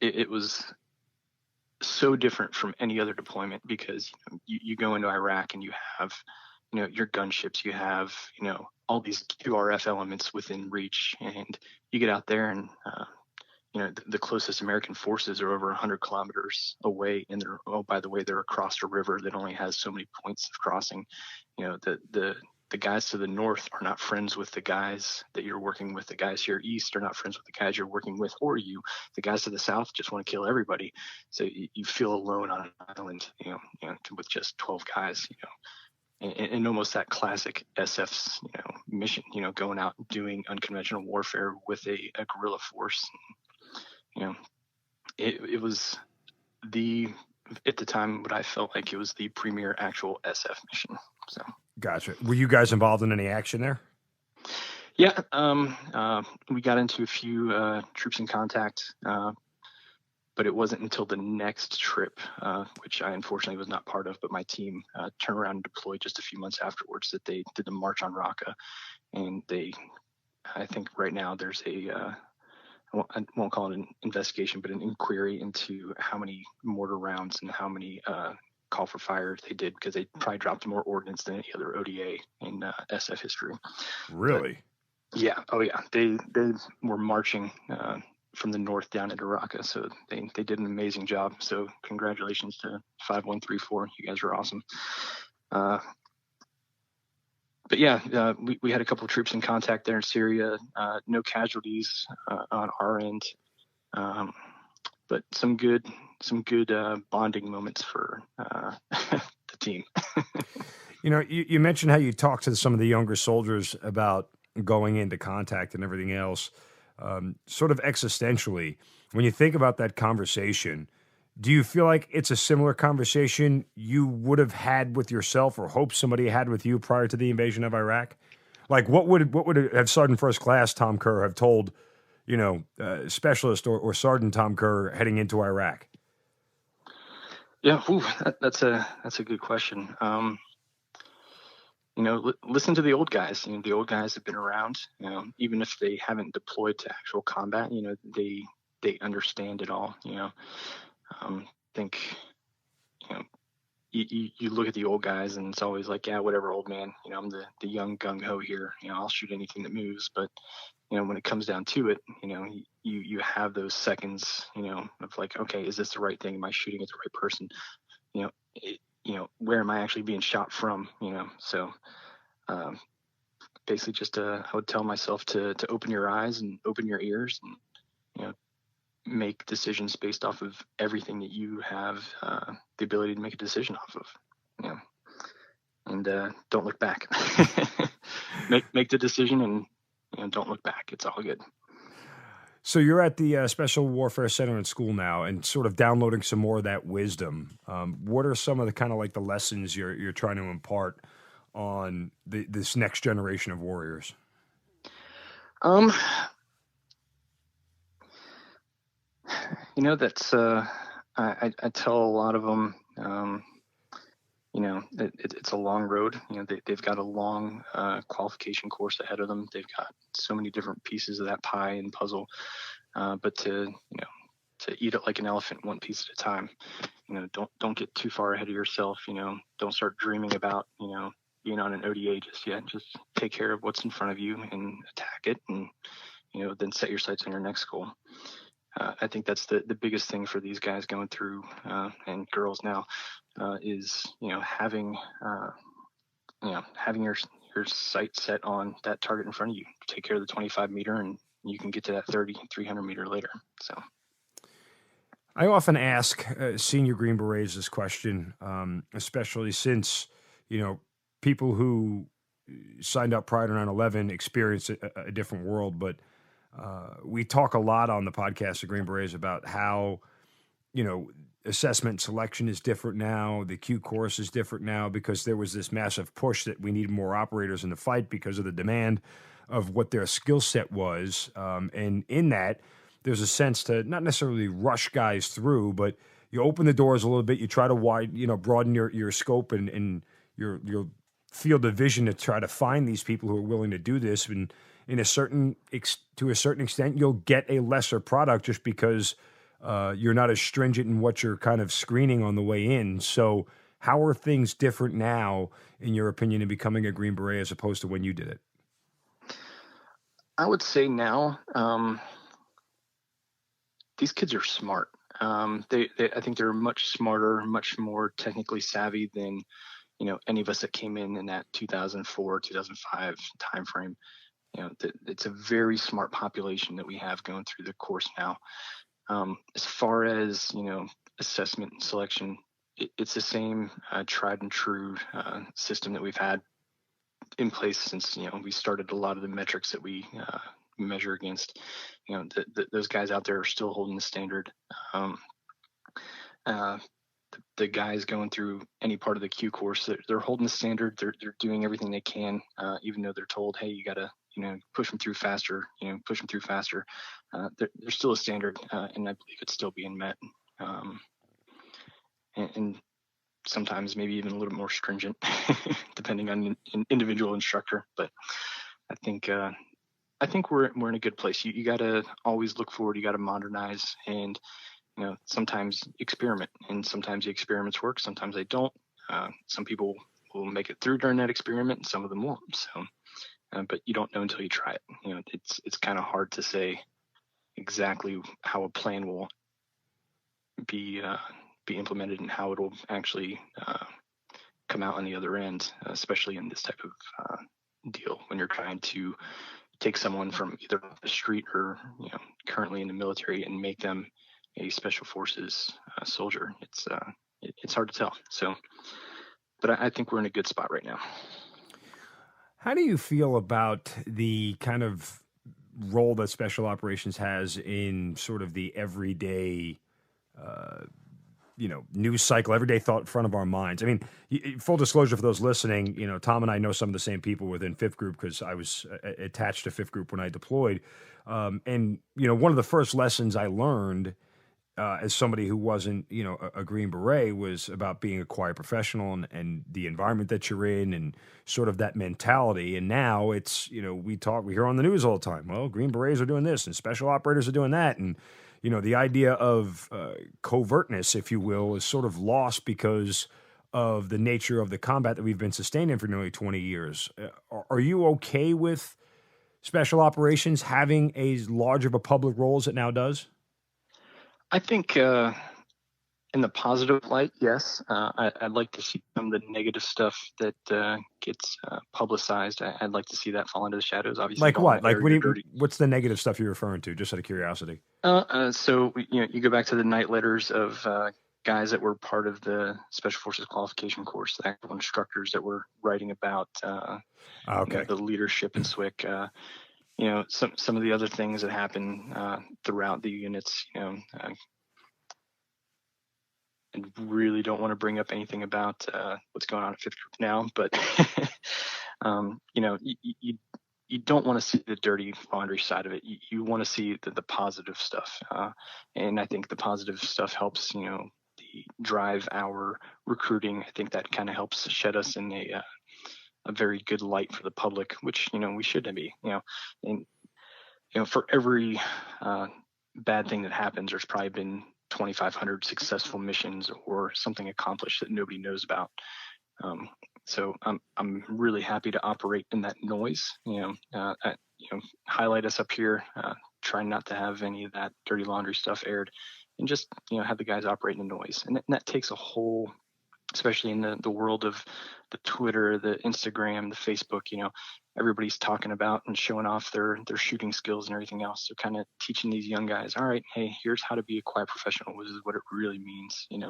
C: it was so different from any other deployment because you go into Iraq and you have, your gunships, you have, all these QRF elements within reach, and you get out there and, the closest American forces are over 100 kilometers away, and by the way, they're across a river that only has so many points of crossing. The guys to the north are not friends with the guys that you're working with. The guys here east are not friends with the guys you're working with or you. The guys to the south just want to kill everybody. So you feel alone on an island, with just 12 guys, and almost that classic SF's, mission, going out and doing unconventional warfare with a guerrilla force. It was at the time, what I felt like it was the premier actual SF mission. So.
B: Gotcha. Were you guys involved in any action there?
C: Yeah. We got into a few troops in contact, but it wasn't until the next trip, which I unfortunately was not part of, but my team turned around and deployed just a few months afterwards, that they did the march on Raqqa. And I think right now there's I won't call it an investigation, but an inquiry into how many mortar rounds and how many call for fire they did, because they probably dropped more ordnance than any other ODA in SF history.
B: Really?
C: But, yeah. Oh yeah. They were marching from the north down into Raqqa, so they did an amazing job. So congratulations to 5134. You guys were awesome. But yeah, we had a couple of troops in contact there in Syria. No casualties on our end, but some good bonding moments for the team.
B: You mentioned how you talked to some of the younger soldiers about going into contact and everything else, sort of existentially. When you think about that conversation, do you feel like it's a similar conversation you would have had with yourself or hope somebody had with you prior to the invasion of Iraq? Like, what would have Sergeant First Class Tom Kerr have told, Specialist or Sergeant Tom Kerr heading into Iraq?
C: Yeah, that's a good question. Listen to the old guys. The old guys have been around. Even if they haven't deployed to actual combat, they understand it all. I think, you look at the old guys and it's always like, yeah, whatever, old man, I'm the young gung ho here, I'll shoot anything that moves. But, when it comes down to it, you have those seconds, of like, okay, is this the right thing? Am I shooting at the right person? Where am I actually being shot from? So, basically just, I would tell myself to open your eyes and open your ears and, make decisions based off of everything that you have the ability to make a decision off of, and don't look back. make the decision and don't look back. It's all good.
B: So you're at the Special Warfare Center in school now and sort of downloading some more of that wisdom. What are some of the kind of like the lessons you're trying to impart on this next generation of warriors?
C: That's I tell a lot of them, it's a long road. They've got a long qualification course ahead of them. They've got so many different pieces of that pie and puzzle, but to eat it like an elephant, one piece at a time. Don't get too far ahead of yourself. Don't start dreaming about being on an ODA just yet. Just take care of what's in front of you and attack it, and then set your sights on your next goal. I think that's the biggest thing for these guys going through, and girls now, is having your sight set on that target in front of you. Take care of the 25 meter, and you can get to that 300 meter later. So,
B: I often ask senior Green Berets this question, especially since people who signed up prior to 9/11 experienced a different world, but we talk a lot on the podcast of Green Berets about how, assessment selection is different now. The Q course is different now because there was this massive push that we need more operators in the fight because of the demand of what their skill set was. And in that, there's a sense to not necessarily rush guys through, but you open the doors a little bit. You try to broaden your scope and you'll feel the vision to try to find these people who are willing to do this, and to a certain extent, you'll get a lesser product just because you're not as stringent in what you're kind of screening on the way in. So, how are things different now, in your opinion, in becoming a Green Beret as opposed to when you did it?
C: I would say now, these kids are smart. I think they're much smarter, much more technically savvy than any of us that came in that 2004, 2005 timeframe. It's a very smart population that we have going through the course now. As far as assessment and selection, it's the same tried and true system that we've had in place since we started. A lot of the metrics that we measure against, those guys out there are still holding the standard. The guys going through any part of the Q course, they're holding the standard. They're doing everything they can, even though they're told, hey, you got to push them through faster. There's still a standard, and I believe it's still being met. And sometimes maybe even a little more stringent, depending on an individual instructor. But I think we're in a good place. You got to always look forward. You got to modernize, and sometimes experiment, and sometimes the experiments work, sometimes they don't. Some people will make it through during that experiment, and some of them won't. So, but you don't know until you try it. It's kind of hard to say exactly how a plan will be implemented and how it will actually come out on the other end, especially in this type of deal when you're trying to take someone from either the street or currently in the military and make them a special forces soldier. It's hard to tell. So, but I think we're in a good spot right now.
B: How do you feel about the kind of role that special operations has in sort of the everyday, news cycle, everyday thought in front of our minds? I mean, full disclosure for those listening, Tom and I know some of the same people within 5th Group because I was attached to 5th Group when I deployed. And one of the first lessons I learned as somebody who wasn't, a Green Beret was about being a quiet professional and the environment that you're in and sort of that mentality. And now it's, we hear on the news all the time, well, Green Berets are doing this and special operators are doing that. And, the idea of covertness, if you will, is sort of lost because of the nature of the combat that we've been sustaining for nearly 20 years. Are you okay with special operations having as large of a public role as it now does?
C: I think in the positive light, yes. I'd like to see some of the negative stuff that gets publicized. I'd like to see that fall into the shadows. Obviously,
B: like what? Like what's the negative stuff you're referring to? Just out of curiosity.
C: So you go back to the night letters of guys that were part of the Special Forces qualification course, the actual instructors that were writing about the leadership in SWCC. Some of the other things that happen throughout the units. And really don't want to bring up anything about what's going on at 5th Group now, but you don't want to see the dirty laundry side of it. You want to see the positive stuff, and I think the positive stuff helps drive our recruiting. I think that kind of helps shed us in a very good light for the public, which we shouldn't be. And for every bad thing that happens, there's probably been 2,500 successful missions or something accomplished that nobody knows about. So I'm really happy to operate in that noise. Highlight us up here. Try not to have any of that dirty laundry stuff aired, and just have the guys operate in the noise. And that takes a whole, especially in the world of the Twitter, the Instagram, the Facebook. Everybody's talking about and showing off their shooting skills and everything else. So kind of teaching these young guys, all right, hey, here's how to be a quiet professional. This is what it really means, and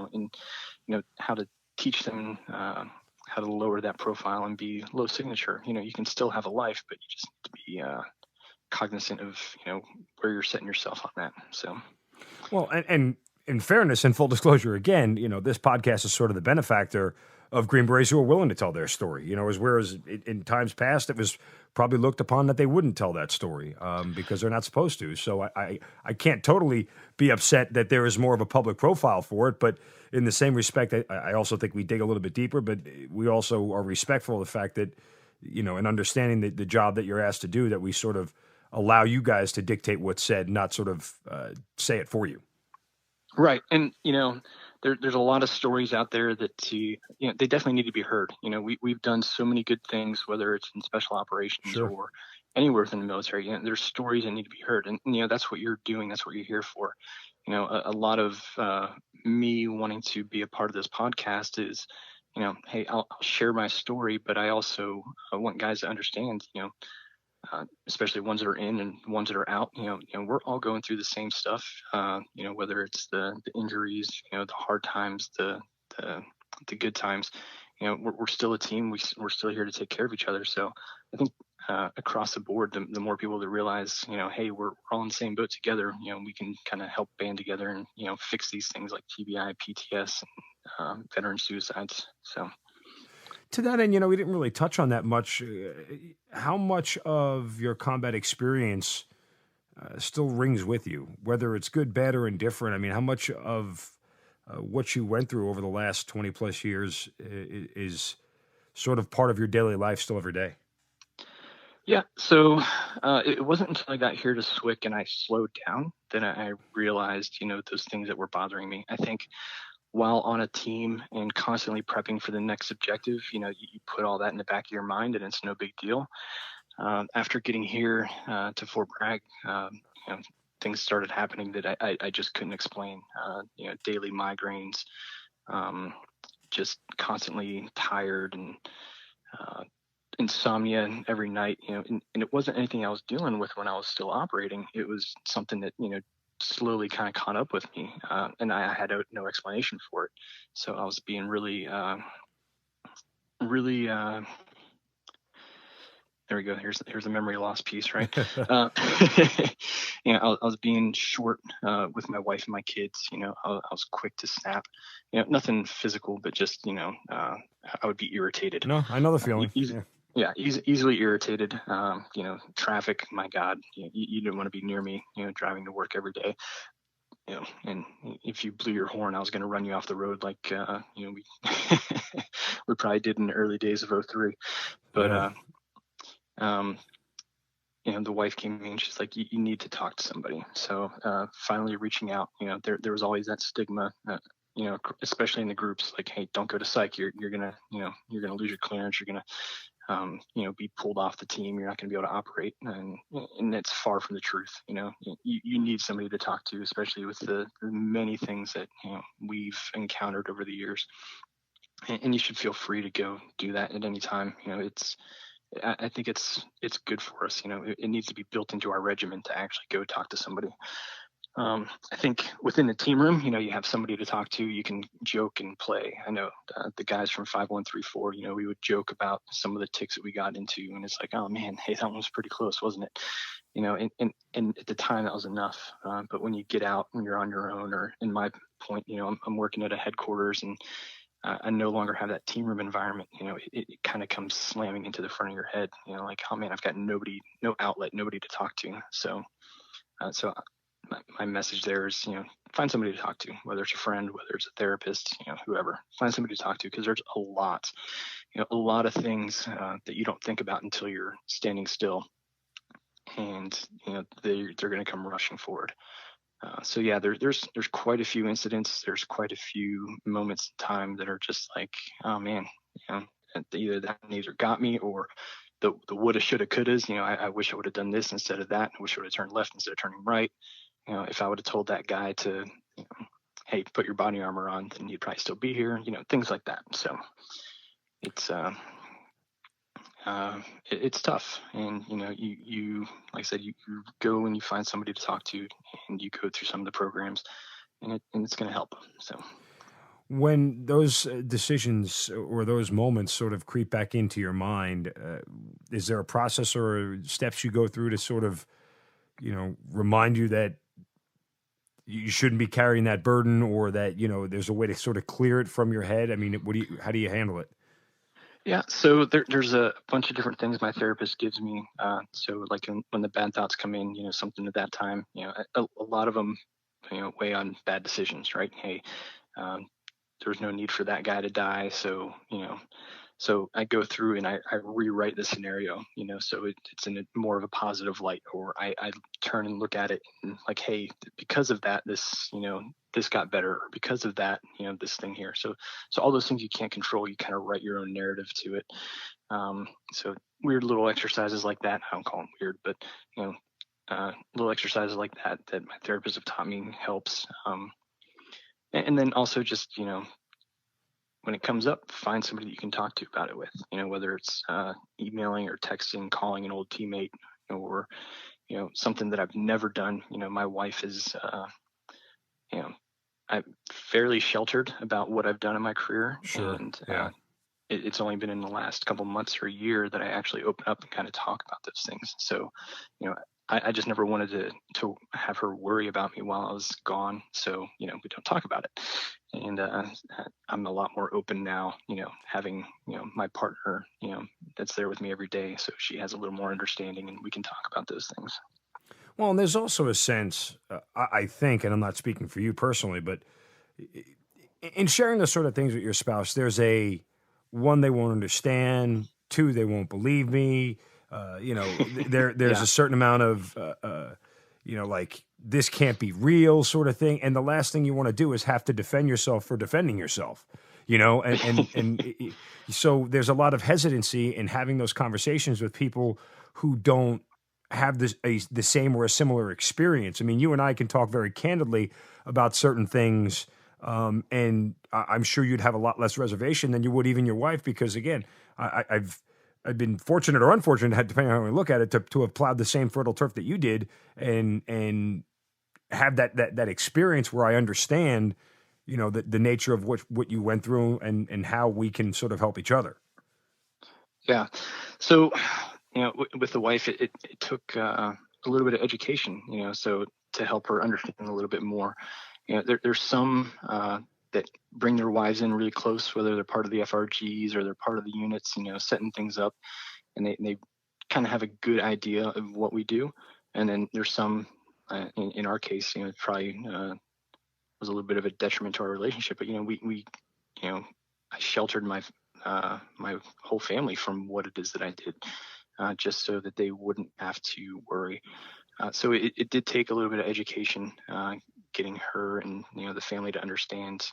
C: how to teach them how to lower that profile and be low signature. You can still have a life, but you just need to be cognizant of where you're setting yourself on that. So,
B: well, and in fairness and full disclosure, again, this podcast is sort of the benefactor of Green Berets who are willing to tell their story. Whereas in times past, it was probably looked upon that they wouldn't tell that story because they're not supposed to. So I can't totally be upset that there is more of a public profile for it. But in the same respect, I also think we dig a little bit deeper, but we also are respectful of the fact that, and understanding the job that you're asked to do, that we sort of allow you guys to dictate what's said, not sort of say it for you.
C: Right. And, there's a lot of stories out there that they definitely need to be heard. We've done so many good things, whether it's in special operations
B: Sure.
C: or anywhere within the military. There's stories that need to be heard. And, that's what you're doing. That's what you're here for. A lot of me wanting to be a part of this podcast is, hey, I'll share my story, but I also want guys to understand, especially ones that are in and ones that are out, we're all going through the same stuff, whether it's the injuries, the hard times, the good times, we're still a team. We're still here to take care of each other. So I think across the board, the more people that realize, hey, we're all in the same boat together, we can kind of help band together and, fix these things like TBI, PTS, and veteran suicides. So.
B: To that end, we didn't really touch on that much. How much of your combat experience still rings with you, whether it's good, bad, or indifferent? I mean, how much of what you went through over the last 20 plus years is sort of part of your daily life still every day?
C: Yeah, so it wasn't until I got here to SWCC and I slowed down that I realized, those things that were bothering me. I think while on a team and constantly prepping for the next objective, you put all that in the back of your mind and it's no big deal. After getting here to Fort Bragg, things started happening that I just couldn't explain. Daily migraines, just constantly tired and insomnia every night, and it wasn't anything I was dealing with when I was still operating. It was something that, slowly kind of caught up with me, and I had no explanation for it. So I was being really there we go. Here's the memory loss piece, right? I was being short with my wife and my kids. I was quick to snap. Nothing physical, but just I would be irritated.
B: No, I know the feeling.
C: Easily irritated. Traffic. My God, you didn't want to be near me. Driving to work every day. And if you blew your horn, I was going to run you off the road, like we we probably did in the early days of 2003. But the wife came to me and she's like, you need to talk to somebody. So finally reaching out. There was always that stigma. Especially in the groups, like, hey, don't go to psych. You're gonna lose your clearance. You're gonna be pulled off the team. You're not going to be able to operate, and it's far from the truth. You need somebody to talk to, especially with the many things that we've encountered over the years. And you should feel free to go do that at any time. I think it's good for us. It needs to be built into our regimen to actually go talk to somebody. I think within the team room, you have somebody to talk to. You can joke and play. I know the guys from 5134, we would joke about some of the ticks that we got into, and it's like, oh man, hey, that one was pretty close, wasn't it? And at the time that was enough. But when you get out and you're on your own, or in my point, I'm working at a headquarters, and I no longer have that team room environment. It kind of comes slamming into the front of your head. Like, oh man, I've got no outlet, nobody to talk to. So my message there is, find somebody to talk to, whether it's a friend, whether it's a therapist, whoever. Find somebody to talk to, because there's a lot of things that you don't think about until you're standing still, and they're going to come rushing forward. So yeah, there's quite a few incidents. There's quite a few moments in time that are just like, oh man, either that either got me, or the woulda, shoulda, couldas. I wish I would have done this instead of that. I wish I would have turned left instead of turning right. If I would have told that guy to, hey, put your body armor on, then you'd probably still be here. Things like that. So it's tough. And you like I said, you go and you find somebody to talk to, and you go through some of the programs, and it's going to help. So
B: when those decisions or those moments sort of creep back into your mind, is there a process or steps you go through to sort of remind you that you shouldn't be carrying that burden, or that, there's a way to sort of clear it from your head? I mean, how do you handle it?
C: Yeah, so there's a bunch of different things my therapist gives me. So like when the bad thoughts come in, something at that time, a lot of them, weigh on bad decisions, right? Hey, there's no need for that guy to die. So, so I go through and I rewrite the scenario, so it's in more of a positive light, or I turn and look at it and like, hey, because of that, this, this got better, or because of that, this thing here. So all those things you can't control, you kind of write your own narrative to it. So weird little exercises like that, I don't call them weird, but, little exercises like that my therapists have taught me helps. And then also just, when it comes up, find somebody that you can talk to about it with, whether it's emailing or texting, calling an old teammate, or, something that I've never done. My wife is, I'm fairly sheltered about what I've done in my career.
B: Sure.
C: And
B: Yeah.
C: It's only been in the last couple months or a year that I actually open up and kind of talk about those things. So, I just never wanted to have her worry about me while I was gone. So, we don't talk about it. And I'm a lot more open now, having, my partner, that's there with me every day. So she has a little more understanding and we can talk about those things.
B: Well, and there's also a sense, I think, and I'm not speaking for you personally, but in sharing those sort of things with your spouse, there's one, they won't understand. Two, they won't believe me. There's a certain amount of, like, this can't be real sort of thing. And the last thing you want to do is have to defend yourself for defending yourself, and so there's a lot of hesitancy in having those conversations with people who don't have the same or a similar experience. I mean, you and I can talk very candidly about certain things, and I'm sure you'd have a lot less reservation than you would even your wife, because again, I've been fortunate or unfortunate, depending on how we look at it, to have plowed the same fertile turf that you did, and have that experience where I understand, the nature of what you went through, and how we can sort of help each other.
C: Yeah. So, with the wife, it took a little bit of education, so to help her understand a little bit more. There's some that bring their wives in really close, whether they're part of the FRGs or they're part of the units, setting things up, and they kind of have a good idea of what we do. And then there's some, in our case, it probably was a little bit of a detriment to our relationship. But we I sheltered my my whole family from what it is that I did, just so that they wouldn't have to worry. So it did take a little bit of education, getting her and the family to understand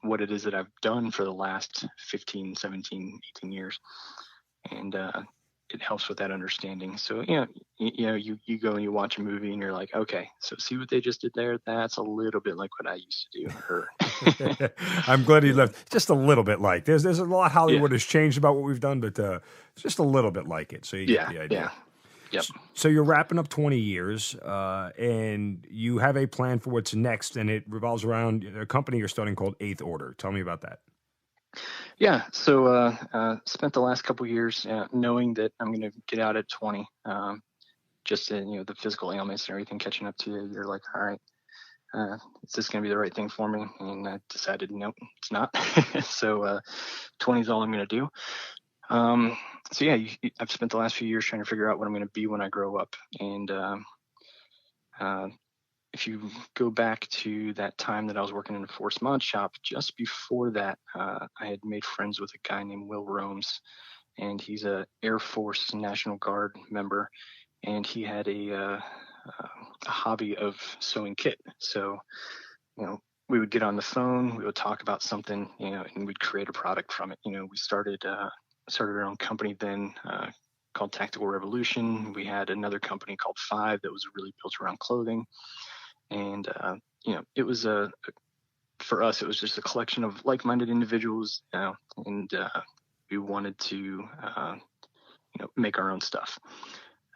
C: what it is that I've done for the last 15, 17, 18 years, and it helps with that understanding. So you go and you watch a movie and you're like, okay, so see what they just did there? That's a little bit like what I used to do. Or
B: I'm glad you left. Just a little bit like. There's a lot Hollywood has changed about what we've done, but just a little bit like it. So you get the idea.
C: Yeah. Yep.
B: So you're wrapping up 20 years, and you have a plan for what's next, and it revolves around a company you're starting called Eighth Order. Tell me about that.
C: Yeah. So spent the last couple of years knowing that I'm going to get out at 20. Just the physical ailments and everything catching up to you. You're like, all right, is this going to be the right thing for me? And I decided, nope, it's not. So 20 is all I'm going to do. So yeah, I've spent the last few years trying to figure out what I'm going to be when I grow up. And if you go back to that time that I was working in a force mod shop, just before that, I had made friends with a guy named Will Romes, and he's a Air Force National Guard member, and he had a hobby of sewing kit. So, we would get on the phone, we would talk about something, and we'd create a product from it. We started our own company then called Tactical Revolution. We had another company called Five that was really built around clothing. And, it was for us, it was just a collection of like-minded individuals, and we wanted to, make our own stuff.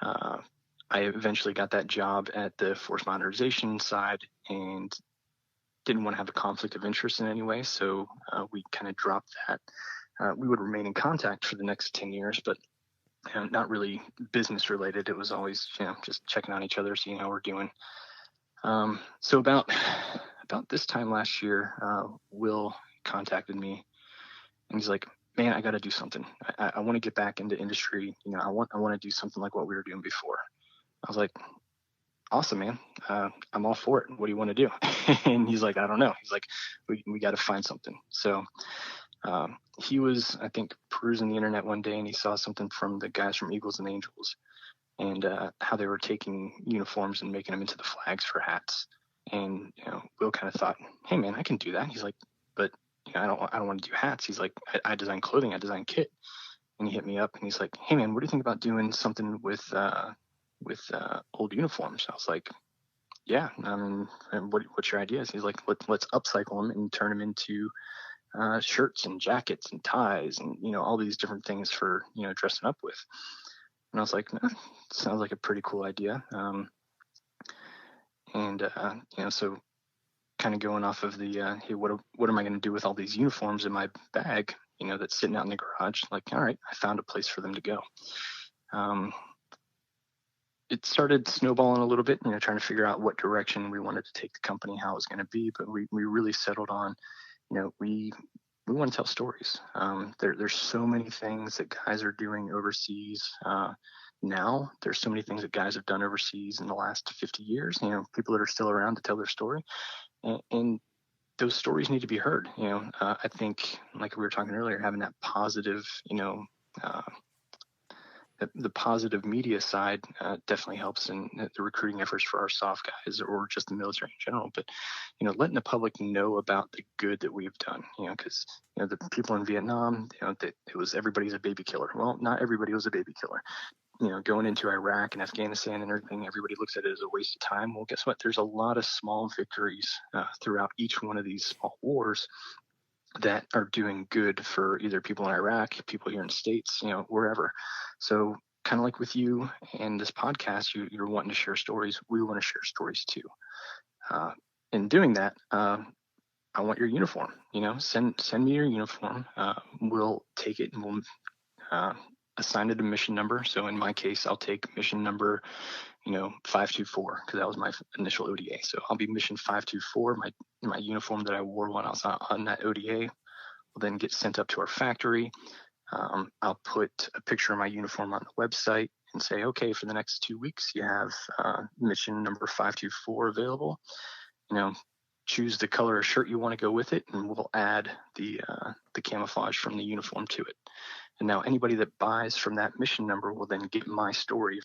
C: I eventually got that job at the force modernization side and didn't want to have a conflict of interest in any way. So we kind of dropped that. We would remain in contact for the next 10 years, but not really business related. It was always, just checking on each other, seeing how we're doing. So about about this time last year, Will contacted me, and he's like, man, I got to do something. I want to get back into industry. I want to do something like what we were doing before. I was like, awesome, man. I'm all for it. What do you want to do? And he's like, I don't know. He's like, we got to find something. So he was, I think, perusing the internet one day, and he saw something from the guys from Eagles and Angels, and how they were taking uniforms and making them into the flags for hats. And Will kind of thought, hey man, I can do that. He's like, but I don't want to do hats. He's like, I design clothing, I design kit. And he hit me up and he's like, hey man, what do you think about doing something with old uniforms? I was like, yeah, what's your ideas? He's like, let's upcycle them and turn them into shirts and jackets and ties and all these different things for dressing up with. And I was like, sounds like a pretty cool idea. So kind of going off of the hey, what am I going to do with all these uniforms in my bag, that's sitting out in the garage? Like, all right, I found a place for them to go. It started snowballing a little bit, trying to figure out what direction we wanted to take the company, how it was going to be, but we really settled on, we want to tell stories. There's so many things that guys are doing overseas now. There's so many things that guys have done overseas in the last 50 years, people that are still around to tell their story. And those stories need to be heard. I think, like we were talking earlier, having that positive, the positive media side definitely helps in the recruiting efforts for our soft guys or just the military in general. But, letting the public know about the good that we've done, because, the people in Vietnam, it was everybody's a baby killer. Well, not everybody was a baby killer. Going into Iraq and Afghanistan and everything, everybody looks at it as a waste of time. Well, guess what? There's a lot of small victories throughout each one of these small wars that are doing good for either people in Iraq, people here in the States, wherever. So kind of like with you and this podcast, you're wanting to share stories. We want to share stories too. In doing that, I want your uniform. Send me your uniform. We'll take it and we'll assign it a mission number. So in my case, I'll take mission number, 524, because that was my initial ODA. So I'll be mission 524. My uniform that I wore when I was on that ODA will then get sent up to our factory. I'll put a picture of my uniform on the website and say, okay, for the next 2 weeks, you have mission number 524 available. Choose the color of shirt you want to go with it, and we'll add the camouflage from the uniform to it. And now anybody that buys from that mission number will then get my story.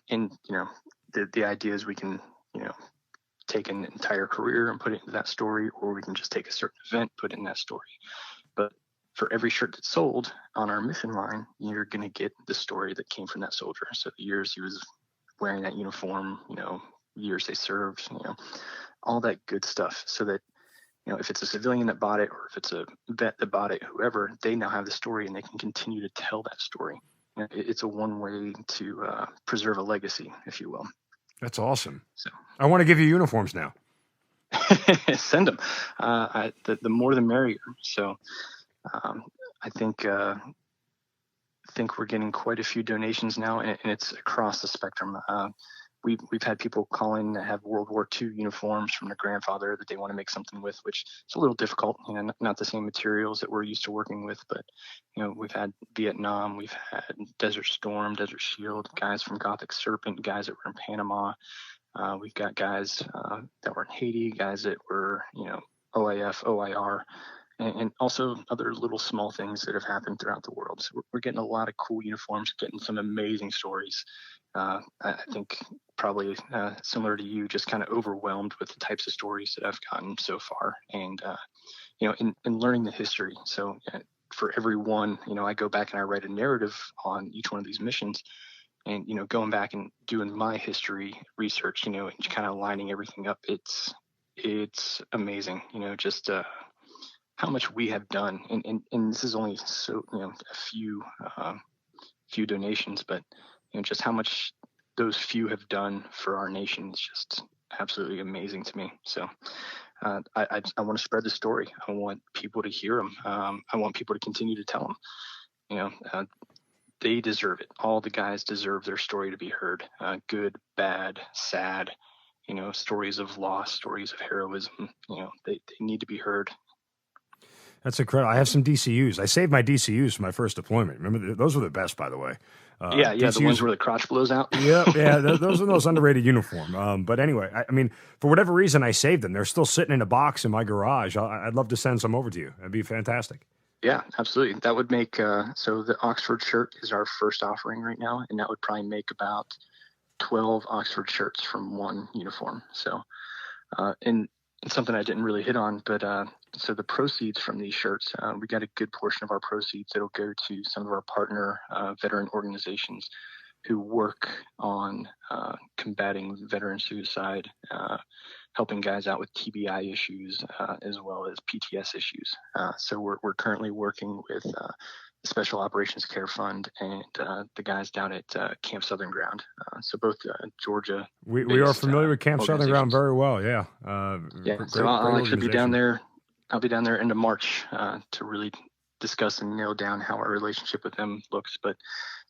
C: And the idea is we can, take an entire career and put it into that story, or we can just take a certain event, put it in that story. But for every shirt that's sold on our mission line, you're going to get the story that came from that soldier. So the years he was wearing that uniform, years they served, all that good stuff. So that, if it's a civilian that bought it, or if it's a vet that bought it, whoever, they now have the story and they can continue to tell that story. It's a one way to preserve a legacy, if you will.
B: That's awesome.
C: So
B: I want to give you uniforms now.
C: Send them. The more the merrier. So I think we're getting quite a few donations now, and it's across the spectrum. We've had people call in that have World War II uniforms from their grandfather that they want to make something with, which is a little difficult. Not the same materials that we're used to working with, but we've had Vietnam, we've had Desert Storm, Desert Shield, guys from Gothic Serpent, guys that were in Panama. We've got guys that were in Haiti, guys that were OIF, OIR, and also other little small things that have happened throughout the world. So we're getting a lot of cool uniforms, getting some amazing stories. I think probably similar to you, just kind of overwhelmed with the types of stories that I've gotten so far, and in learning the history. So for every one, I go back and I write a narrative on each one of these missions, and going back and doing my history research, and kind of lining everything up. It's amazing, just how much we have done, and this is only a few donations, but just how much those few have done for our nation is just absolutely amazing to me. So I want to spread the story. I want people to hear them. I want people to continue to tell them. They deserve it. All the guys deserve their story to be heard. Good, bad, sad. stories of loss, stories of heroism. They need to be heard.
B: That's incredible. I have some DCUs. I saved my DCUs for my first deployment. Remember, those were the best, by the way.
C: Yeah,
B: DCUs,
C: the ones where the crotch blows out.
B: yeah, those are the most underrated uniform. But anyway, I mean, for whatever reason, I saved them. They're still sitting in a box in my garage. I'd love to send some over to you. That'd be fantastic.
C: Yeah, absolutely. That would make, so the Oxford shirt is our first offering right now, and that would probably make about 12 Oxford shirts from one uniform. So, and something I didn't really hit on, but so the proceeds from these shirts, we got a good portion of our proceeds that'll go to some of our partner veteran organizations who work on combating veteran suicide, helping guys out with TBI issues, as well as PTS issues. So we're currently working with the Special Operations Care Fund and the guys down at Camp Southern Ground. So both Georgia.
B: We are familiar with Camp Southern Ground very well. Yeah.
C: So I'll actually be down there. I'll be down there end of March to really discuss and nail down how our relationship with them looks. But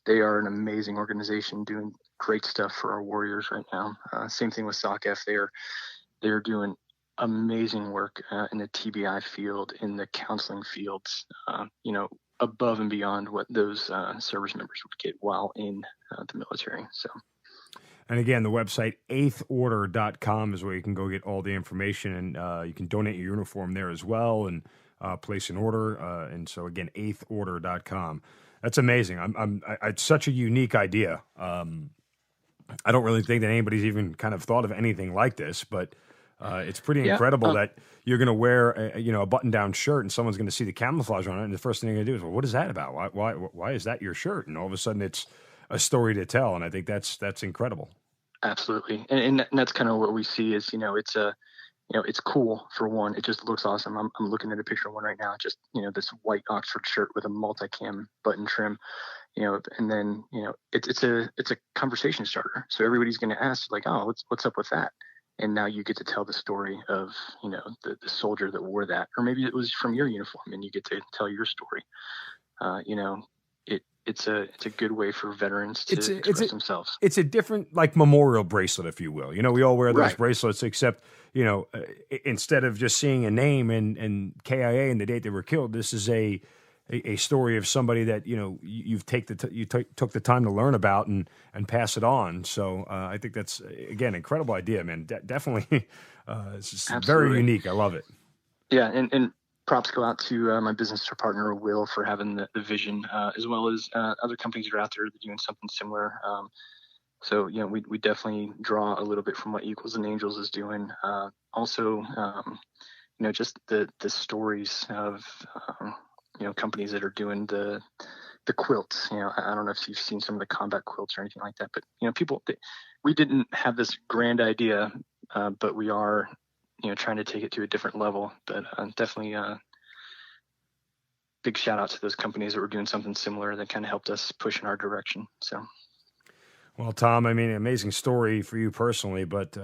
C: they are an amazing organization doing great stuff for our warriors right now. Same thing with SOCF. They're doing amazing work in the TBI field, in the counseling fields, above and beyond what those service members would get while in the military. So.
B: And again, the website, eighthorder.com is where you can go get all the information, and you can donate your uniform there as well and place an order. And so again, eighthorder.com. That's amazing. It's such a unique idea. I don't really think that anybody's even kind of thought of anything like this, but it's pretty incredible that you're going to wear a button-down shirt and someone's going to see the camouflage on it, and the first thing they're going to do is, well, what is that about? Why is that your shirt? And all of a sudden, it's a story to tell, and I think that's incredible.
C: Absolutely, and that's kind of what we see is it's cool for one. It just looks awesome. I'm looking at a picture of one right now. Just this white Oxford shirt with a multicam button trim. And then it's a conversation starter. So everybody's going to ask like, oh, what's up with that? And now you get to tell the story of the soldier that wore that, or maybe it was from your uniform, and you get to tell your story. It's a good way for veterans to express themselves.
B: It's a different memorial bracelet, if you will. We all wear those bracelets, except instead of just seeing a name and KIA and the date they were killed, this is a story of somebody that you took the time to learn about and pass it on. So I think that's again incredible idea, man. Definitely, it's just very unique. I love it. Yeah, and props go out to my business partner Will for having the vision, as well as other companies that are out there that are doing something similar. So we definitely draw a little bit from what Equals and Angels is doing. Also, just the stories of companies that are doing the quilts. I don't know if you've seen some of the combat quilts or anything like that, but we didn't have this grand idea, but we are trying to take it to a different level. But definitely big shout out to those companies that were doing something similar that kind of helped us push in our direction. So. Well, Tom, I mean, amazing story for you personally, but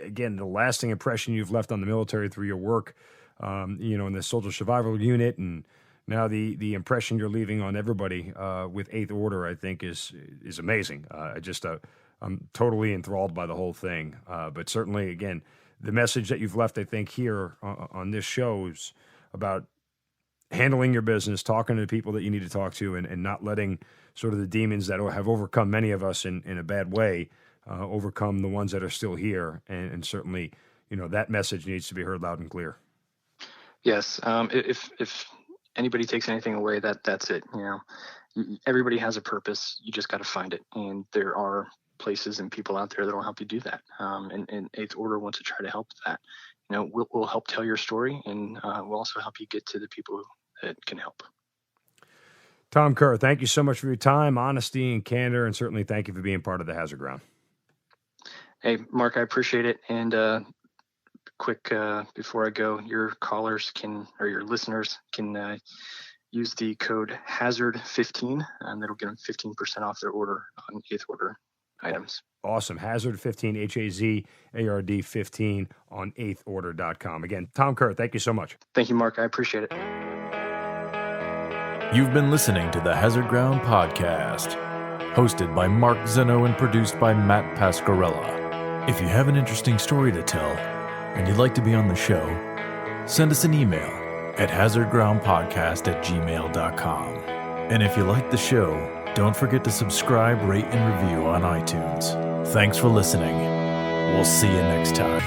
B: again, the lasting impression you've left on the military through your work, in the Soldier Survival Unit, and now the impression you're leaving on everybody with Eighth Order, I think is amazing. I'm totally enthralled by the whole thing. But certainly, again, the message that you've left, I think, here on this show is about handling your business, talking to the people that you need to talk to, and not letting sort of the demons that have overcome many of us in a bad way overcome the ones that are still here. And certainly, that message needs to be heard loud and clear. Yes. If anybody takes anything away, that's it. Everybody has a purpose. You just got to find it. And there are places and people out there that will help you do that. And Eighth Order wants to try to help that. We'll help tell your story, and we'll also help you get to the people that can help. Tom Kerr, thank you so much for your time, honesty, and candor, and certainly thank you for being part of the Hazard Ground. Hey, Mark, I appreciate it. And quick, before I go, your listeners can use the code HAZARD15, and that'll get them 15% off their order on Eighth Order items. Awesome. HAZARD15, HAZARD 15 on eighthorder.com. Again, Tom Kerr, thank you so much. Thank you, Mark. I appreciate it.
A: You've been listening to the Hazard Ground Podcast, hosted by Mark Zeno and produced by Matt Pasquarella. If you have an interesting story to tell and you'd like to be on the show, send us an email at hazardgroundpodcast@gmail.com. And if you like the show, don't forget to subscribe, rate, and review on iTunes. Thanks for listening. We'll see you next time.